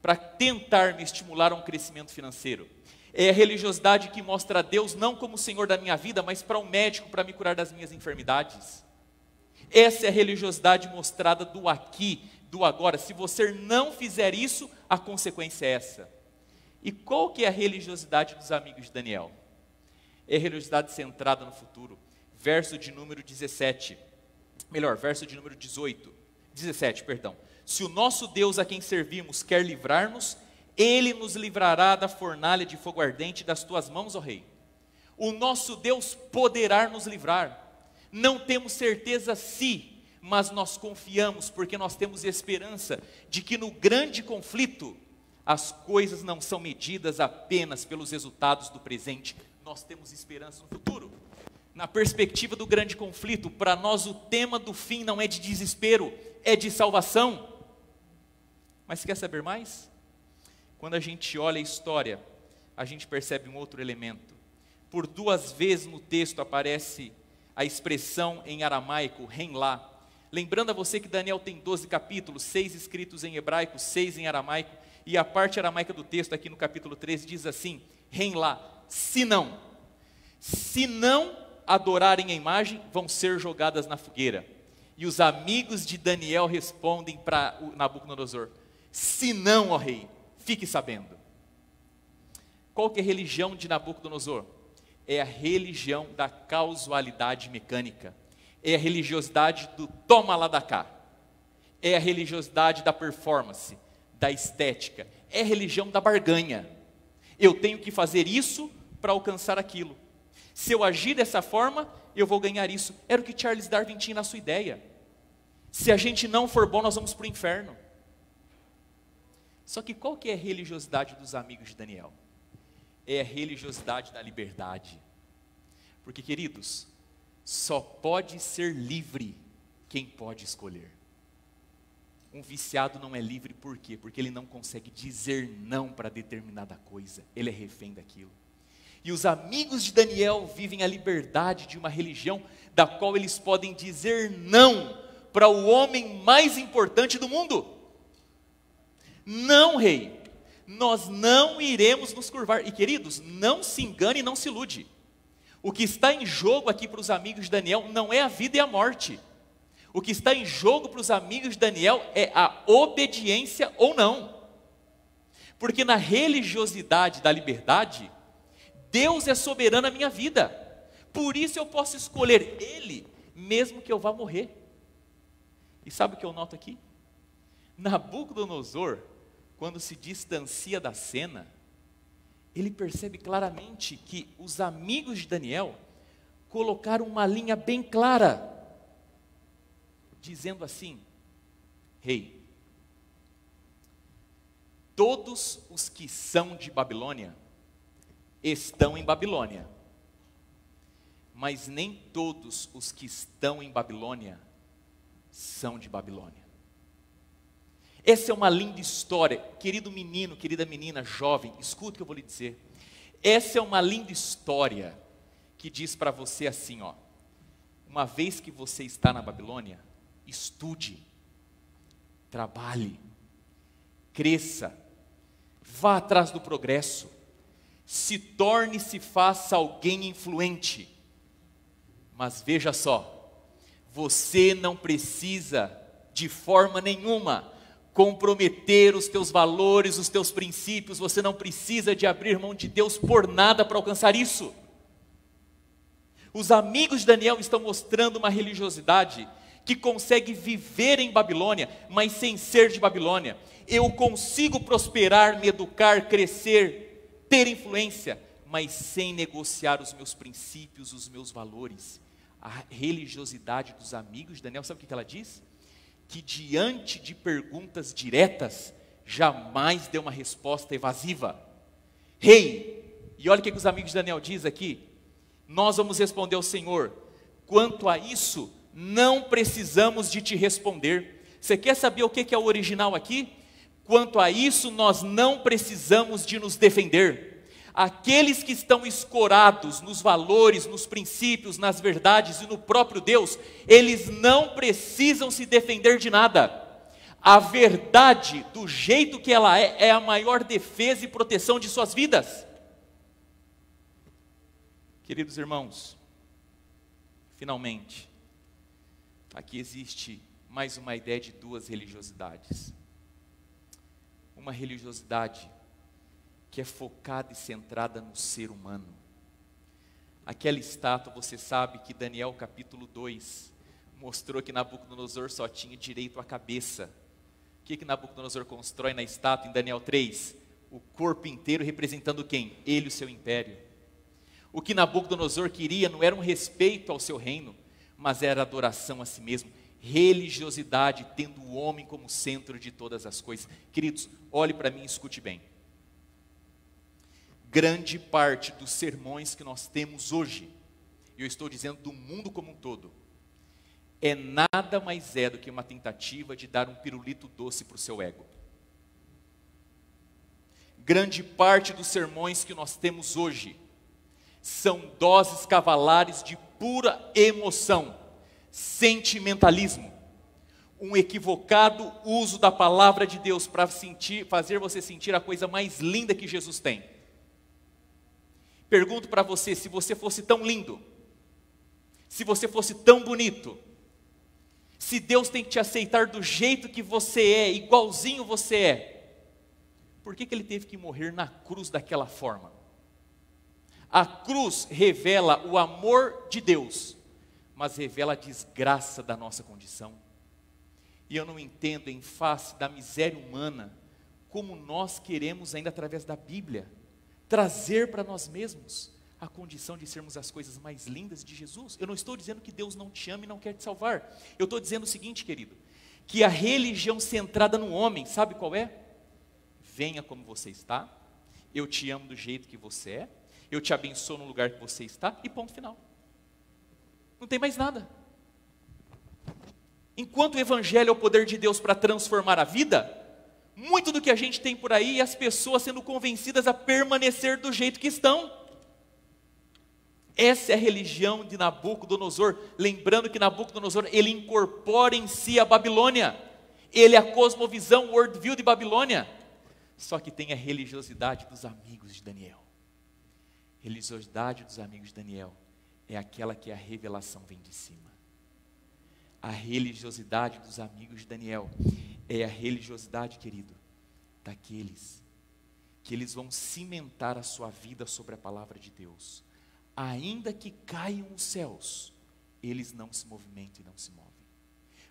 para tentar me estimular a um crescimento financeiro. É a religiosidade que mostra a Deus não como o Senhor da minha vida, mas para um médico para me curar das minhas enfermidades. Essa é a religiosidade mostrada do aqui, do agora. Se você não fizer isso, a consequência é essa. E qual que é a religiosidade dos amigos de Daniel? É a religiosidade centrada no futuro. Verso de número 17. Melhor, verso de número 17, perdão. Se o nosso Deus a quem servimos quer livrar-nos, Ele nos livrará da fornalha de fogo ardente das tuas mãos, ó Rei. O nosso Deus poderá nos livrar. Não temos certeza se, mas nós confiamos, porque nós temos esperança de que no grande conflito, as coisas não são medidas apenas pelos resultados do presente. Nós temos esperança no futuro. Na perspectiva do grande conflito, para nós o tema do fim não é de desespero, é de salvação. Mas quer saber mais? Quando a gente olha a história, a gente percebe um outro elemento. Por 2 vezes no texto aparece a expressão em aramaico, renlá. Lembrando a você que Daniel tem 12 capítulos, 6 escritos em hebraico, 6 em aramaico, e a parte aramaica do texto aqui no capítulo 13 diz assim, renlá, se não adorarem a imagem, vão ser jogadas na fogueira. E os amigos de Daniel respondem para Nabucodonosor, se não, ó rei, fique sabendo. Qual que é a religião de Nabucodonosor? É a religião da causalidade mecânica. É a religiosidade do toma lá da cá. É a religiosidade da performance, da estética. É a religião da barganha. Eu tenho que fazer isso para alcançar aquilo. Se eu agir dessa forma, eu vou ganhar isso. Era o que Charles Darwin tinha na sua ideia. Se a gente não for bom, nós vamos para o inferno. Só que qual que é a religiosidade dos amigos de Daniel? É a religiosidade da liberdade. Porque, queridos, só pode ser livre quem pode escolher. Um viciado não é livre por quê? Porque ele não consegue dizer não para determinada coisa. Ele é refém daquilo. E os amigos de Daniel vivem a liberdade de uma religião da qual eles podem dizer não para o homem mais importante do mundo. Não, rei, nós não iremos nos curvar. E queridos, não se engane e não se ilude. O que está em jogo aqui para os amigos de Daniel não é a vida e a morte. O que está em jogo para os amigos de Daniel é a obediência ou não. Porque na religiosidade da liberdade, Deus é soberano na minha vida. Por isso eu posso escolher Ele, mesmo que eu vá morrer. E sabe o que eu noto aqui? Nabucodonosor, quando se distancia da cena, ele percebe claramente que os amigos de Daniel colocaram uma linha bem clara, dizendo assim: rei, todos os que são de Babilônia estão em Babilônia, mas nem todos os que estão em Babilônia são de Babilônia. Essa é uma linda história, querido menino, querida menina, jovem, escuta o que eu vou lhe dizer. Essa é uma linda história que diz para você assim, ó: uma vez que você está na Babilônia, estude, trabalhe, cresça, vá atrás do progresso, se torne, se faça alguém influente. Mas veja só, você não precisa de forma nenhuma comprometer os teus valores, os teus princípios. Você não precisa de abrir mão de Deus por nada para alcançar isso. Os amigos de Daniel estão mostrando uma religiosidade que consegue viver em Babilônia, mas sem ser de Babilônia. Eu consigo prosperar, me educar, crescer, ter influência, mas sem negociar os meus princípios, os meus valores. A religiosidade dos amigos de Daniel, sabe o que ela diz? Que diante de perguntas diretas, jamais dê uma resposta evasiva. Rei, e olha o que os amigos de Daniel dizem aqui: nós vamos responder ao Senhor, quanto a isso, não precisamos de te responder. Você quer saber o que é o original aqui? Quanto a isso, nós não precisamos de nos defender. Aqueles que estão escorados nos valores, nos princípios, nas verdades e no próprio Deus, eles não precisam se defender de nada. A verdade, do jeito que ela é a maior defesa e proteção de suas vidas. Queridos irmãos, finalmente, aqui existe mais uma ideia de duas religiosidades. Uma religiosidade que é focada e centrada no ser humano. Aquela estátua, você sabe que Daniel capítulo 2 mostrou que Nabucodonosor só tinha direito à cabeça. O que Nabucodonosor constrói na estátua em Daniel 3? O corpo inteiro representando quem? Ele e o seu império. O que Nabucodonosor queria não era um respeito ao seu reino, mas era adoração a si mesmo, religiosidade, tendo o homem como centro de todas as coisas. Queridos, olhe para mim e escute bem. Grande parte dos sermões que nós temos hoje, eu estou dizendo do mundo como um todo, nada mais do que uma tentativa de dar um pirulito doce para o seu ego. Grande parte dos sermões que nós temos hoje são doses cavalares de pura emoção, sentimentalismo, um equivocado uso da palavra de Deus para fazer você sentir a coisa mais linda que Jesus tem. Pergunto para você, se você fosse tão lindo, se você fosse tão bonito, se Deus tem que te aceitar do jeito que você é, igualzinho você é, por que Ele teve que morrer na cruz daquela forma? A cruz revela o amor de Deus, mas revela a desgraça da nossa condição. E eu não entendo, em face da miséria humana, como nós queremos, ainda através da Bíblia, trazer para nós mesmos a condição de sermos as coisas mais lindas de Jesus. Eu não estou dizendo que Deus não te ama e não quer te salvar. Eu estou dizendo o seguinte, querido, que a religião centrada no homem, sabe qual é? Venha como você está, eu te amo do jeito que você é, eu te abençoo no lugar que você está, e ponto final. Não tem mais nada. Enquanto o Evangelho é o poder de Deus para transformar a vida, muito do que a gente tem por aí é as pessoas sendo convencidas a permanecer do jeito que estão. Essa é a religião de Nabucodonosor. Lembrando que Nabucodonosor, ele incorpora em si a Babilônia. Ele é a cosmovisão, o worldview de Babilônia. Só que tem a religiosidade dos amigos de Daniel. Religiosidade dos amigos de Daniel é aquela que a revelação vem de cima. A religiosidade dos amigos de Daniel é a religiosidade, querido, daqueles que eles vão cimentar a sua vida sobre a palavra de Deus. Ainda que caiam os céus, eles não se movimentam e não se movem.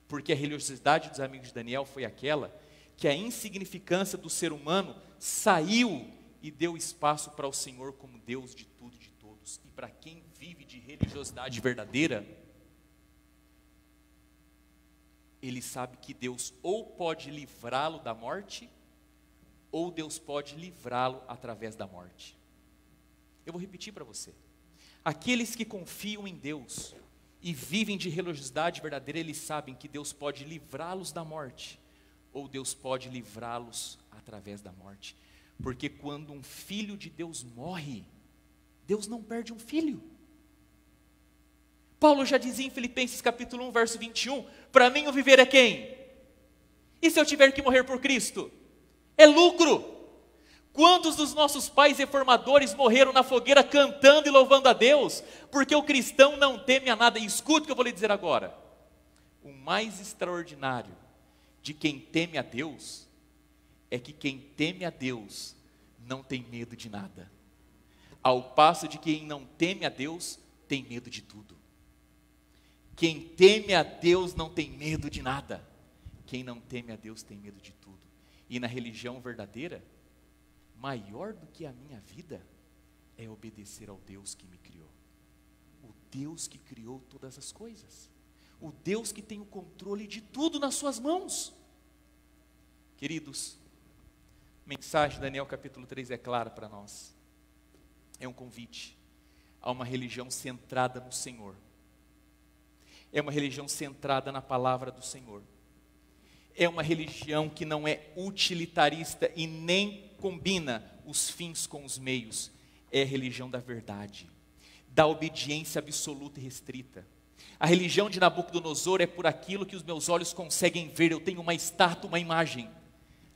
Porque a religiosidade dos amigos de Daniel foi aquela que a insignificância do ser humano saiu e deu espaço para o Senhor como Deus de tudo e de todos. E para quem vive de religiosidade verdadeira, ele sabe que Deus ou pode livrá-lo da morte, ou Deus pode livrá-lo através da morte. Eu vou repetir para você. Aqueles que confiam em Deus e vivem de religiosidade verdadeira, eles sabem que Deus pode livrá-los da morte, ou Deus pode livrá-los através da morte. Porque quando um filho de Deus morre, Deus não perde um filho. Paulo já dizia em Filipenses capítulo 1, verso 21, para mim o viver é quem? E se eu tiver que morrer por Cristo? É lucro. Quantos dos nossos pais reformadores morreram na fogueira cantando e louvando a Deus? Porque o cristão não teme a nada. E escuta o que eu vou lhe dizer agora. O mais extraordinário de quem teme a Deus é que quem teme a Deus não tem medo de nada. Ao passo de quem não teme a Deus tem medo de tudo. Quem teme a Deus não tem medo de nada. Quem não teme a Deus tem medo de tudo. E na religião verdadeira, maior do que a minha vida é obedecer ao Deus que me criou. O Deus que criou todas as coisas. O Deus que tem o controle de tudo nas suas mãos. Queridos, a mensagem de Daniel capítulo 3 é clara para nós. É um convite a uma religião centrada no Senhor. É uma religião centrada na palavra do Senhor. É uma religião que não é utilitarista e nem combina os fins com os meios. É a religião da verdade, da obediência absoluta e restrita. A religião de Nabucodonosor é por aquilo que os meus olhos conseguem ver. Eu tenho uma estátua, uma imagem.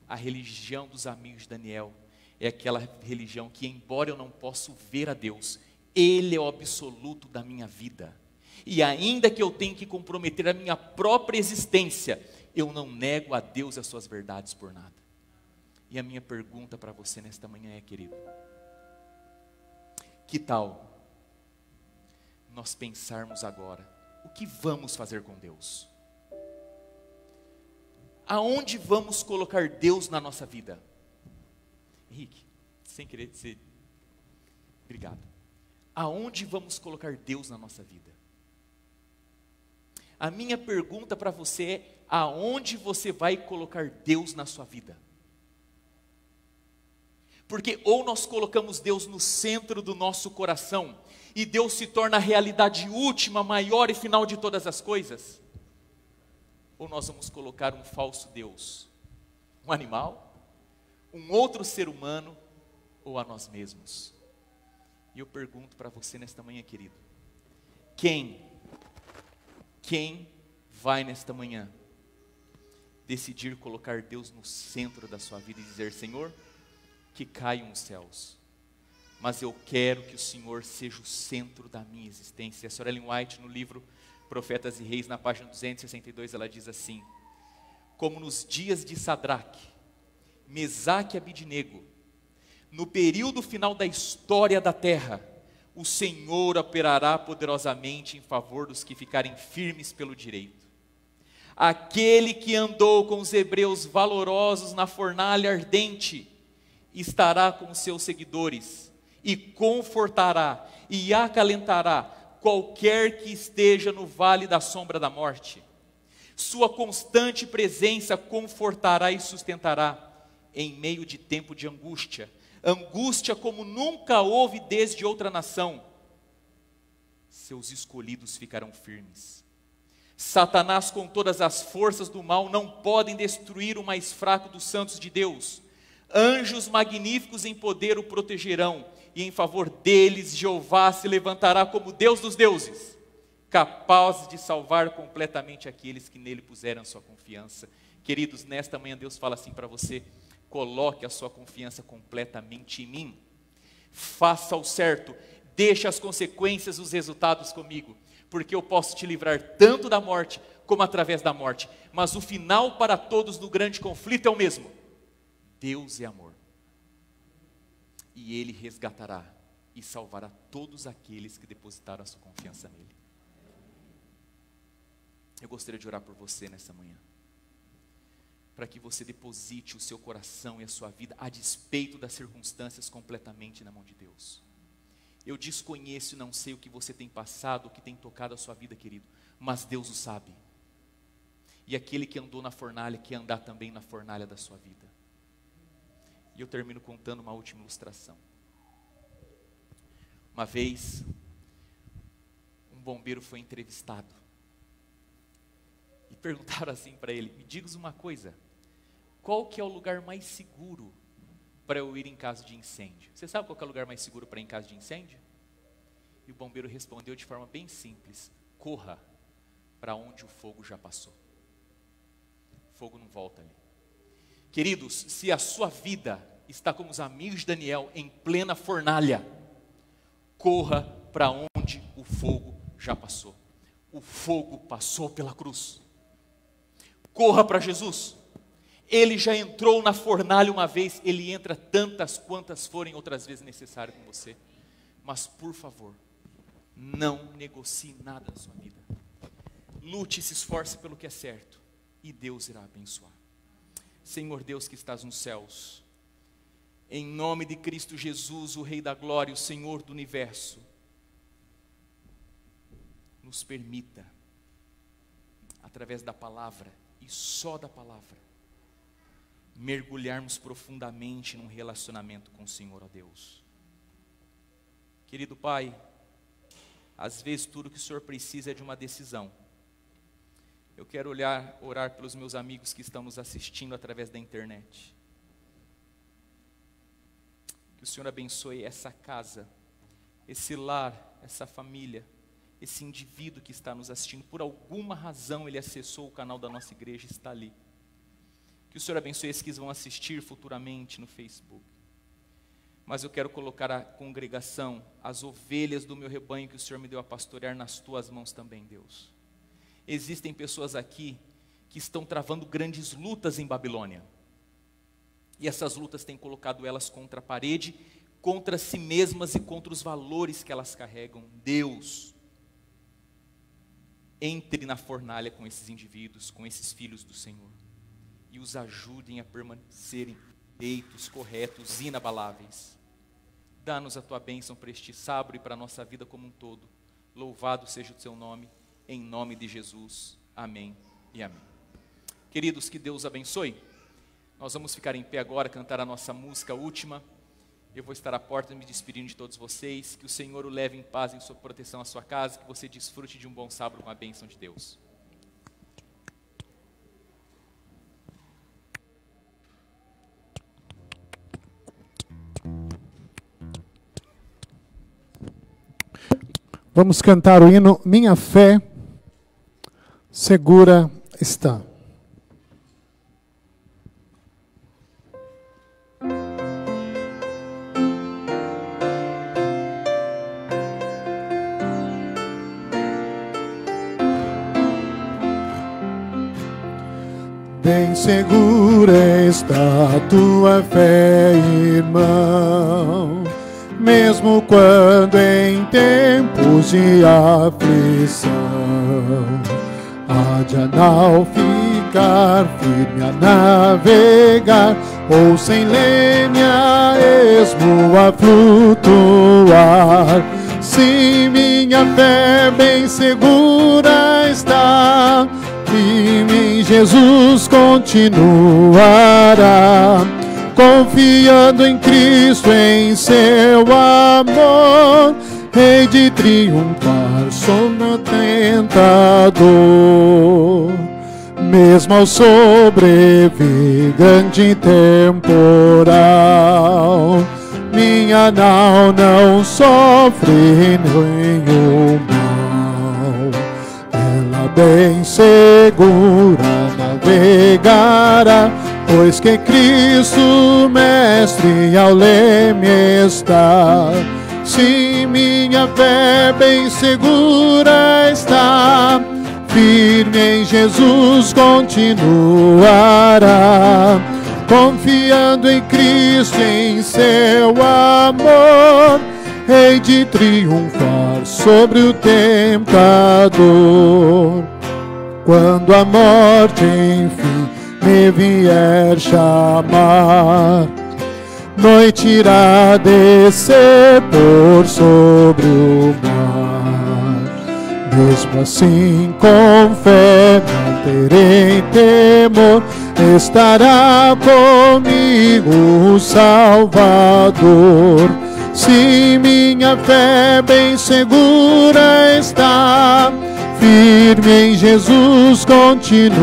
A religião dos amigos de Daniel é aquela religião que, embora eu não possa ver a Deus, Ele é o absoluto da minha vida. E ainda que eu tenha que comprometer a minha própria existência, eu não nego a Deus as suas verdades por nada. E a minha pergunta para você nesta manhã é, querido, que tal nós pensarmos agora, o que vamos fazer com Deus? Aonde vamos colocar Deus na nossa vida? Henrique, sem querer dizer, obrigado. Aonde vamos colocar Deus na nossa vida? A minha pergunta para você é, aonde você vai colocar Deus na sua vida? Porque ou nós colocamos Deus no centro do nosso coração, e Deus se torna a realidade última, maior e final de todas as coisas, ou nós vamos colocar um falso Deus, um animal, um outro ser humano, ou a nós mesmos. E eu pergunto para você nesta manhã, querido, quem vai nesta manhã decidir colocar Deus no centro da sua vida e dizer, Senhor, que caiam os céus, mas eu quero que o Senhor seja o centro da minha existência. A senhora Ellen White, no livro Profetas e Reis, na página 262, ela diz assim, como nos dias de Sadraque, Mesaque e Abidnego, no período final da história da terra, o Senhor operará poderosamente em favor dos que ficarem firmes pelo direito. Aquele que andou com os hebreus valorosos na fornalha ardente, estará com os seus seguidores, e confortará, e acalentará, qualquer que esteja no vale da sombra da morte. Sua constante presença confortará e sustentará, em meio de tempo de angústia, angústia como nunca houve desde outra nação. Seus escolhidos ficarão firmes. Satanás com todas as forças do mal não podem destruir o mais fraco dos santos de Deus. Anjos magníficos em poder o protegerão, e em favor deles Jeová se levantará como Deus dos deuses, capaz de salvar completamente aqueles que nele puseram sua confiança. Queridos, nesta manhã Deus fala assim para você, coloque a sua confiança completamente em mim, faça o certo, deixe as consequências, os resultados comigo, porque eu posso te livrar tanto da morte, como através da morte, mas o final para todos no grande conflito é o mesmo, Deus é amor, e Ele resgatará e salvará todos aqueles que depositaram a sua confiança nele. Eu gostaria de orar por você nessa manhã, para que você deposite o seu coração e a sua vida, a despeito das circunstâncias, completamente na mão de Deus. Eu desconheço e não sei o que você tem passado, o que tem tocado a sua vida, querido, mas Deus o sabe. E aquele que andou na fornalha, quer andar também na fornalha da sua vida. E eu termino contando uma última ilustração. Uma vez, um bombeiro foi entrevistado. E perguntaram assim para ele, me diga uma coisa, qual que é o lugar mais seguro para eu ir em caso de incêndio? Você sabe qual que é o lugar mais seguro para ir em caso de incêndio? E o bombeiro respondeu de forma bem simples, corra para onde o fogo já passou. O fogo não volta ali. Queridos, se a sua vida está como os amigos de Daniel em plena fornalha, corra para onde o fogo já passou. O fogo passou pela cruz. Corra para Jesus. Ele já entrou na fornalha uma vez, Ele entra tantas quantas forem outras vezes necessário com você. Mas por favor, não negocie nada na sua vida. Lute e se esforce pelo que é certo, e Deus irá abençoar. Senhor Deus que estás nos céus, em nome de Cristo Jesus, o Rei da Glória, o Senhor do Universo, nos permita, através da palavra, e só da palavra, mergulharmos profundamente num relacionamento com o Senhor, ó Deus. Querido Pai, às vezes tudo que o Senhor precisa é de uma decisão. Eu quero orar pelos meus amigos que estão nos assistindo através da internet. Que o Senhor abençoe essa casa, esse lar, essa família, esse indivíduo que está nos assistindo. Por alguma razão ele acessou o canal da nossa igreja e está ali. Que o Senhor abençoe esses que vão assistir futuramente no Facebook. Mas eu quero colocar a congregação, as ovelhas do meu rebanho que o Senhor me deu a pastorear nas tuas mãos também, Deus. Existem pessoas aqui que estão travando grandes lutas em Babilônia. E essas lutas têm colocado elas contra a parede, contra si mesmas e contra os valores que elas carregam. Deus, entre na fornalha com esses indivíduos, com esses filhos do Senhor, e os ajudem a permanecerem direitos, corretos, inabaláveis. Dá-nos a tua bênção para este sábado e para a nossa vida como um todo. Louvado seja o teu nome, em nome de Jesus. Amém e amém. Queridos, que Deus abençoe. Nós vamos ficar em pé agora, cantar a nossa música última. Eu vou estar à porta me despedindo de todos vocês. Que o Senhor o leve em paz, em sua proteção à sua casa. Que você desfrute de um bom sábado com a bênção de Deus. Vamos cantar o hino Minha Fé Segura Está. Bem segura está a tua fé, irmão, mesmo quando em tempos de aflição há de a não ficar firme a navegar, ou sem leme a esmo a flutuar. Se minha fé bem segura está, firme em Jesus continuará, confiando em Cristo, em seu amor, Rei de triunfar sobre o tentador. Mesmo ao sobrevir grande temporal, minha nau não sofre nenhum mal. Ela bem segura navegará, pois que Cristo Mestre ao leme está. Se minha fé bem segura está, firme em Jesus continuará, confiando em Cristo, em seu amor, Rei de triunfar sobre o tentador. Quando a morte enfim me vier chamar, noite irá descer por sobre o mar. Mesmo assim com fé não terei temor, estará comigo o Salvador. Se minha fé bem segura está, firme em Jesus continuará,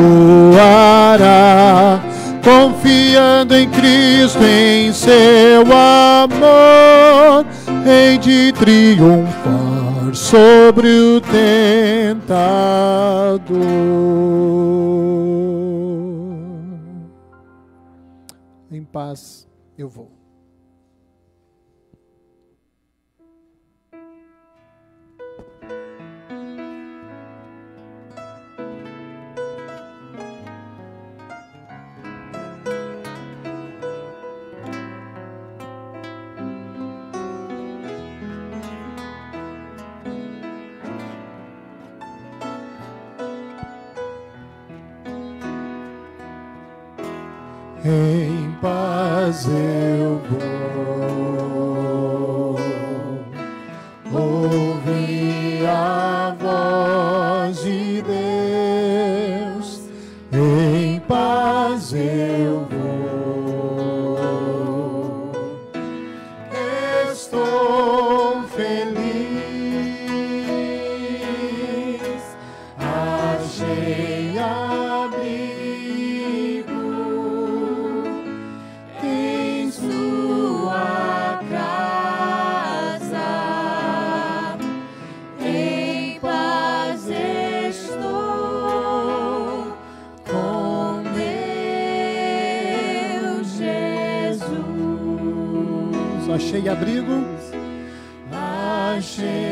confiando em Cristo, em seu amor, Rei de triunfar sobre o tentador. Em paz eu vou. Em paz eu vou ouvir a voz de Deus. Em paz eu vou, estou feliz, achei abrigo achei abrigo, achei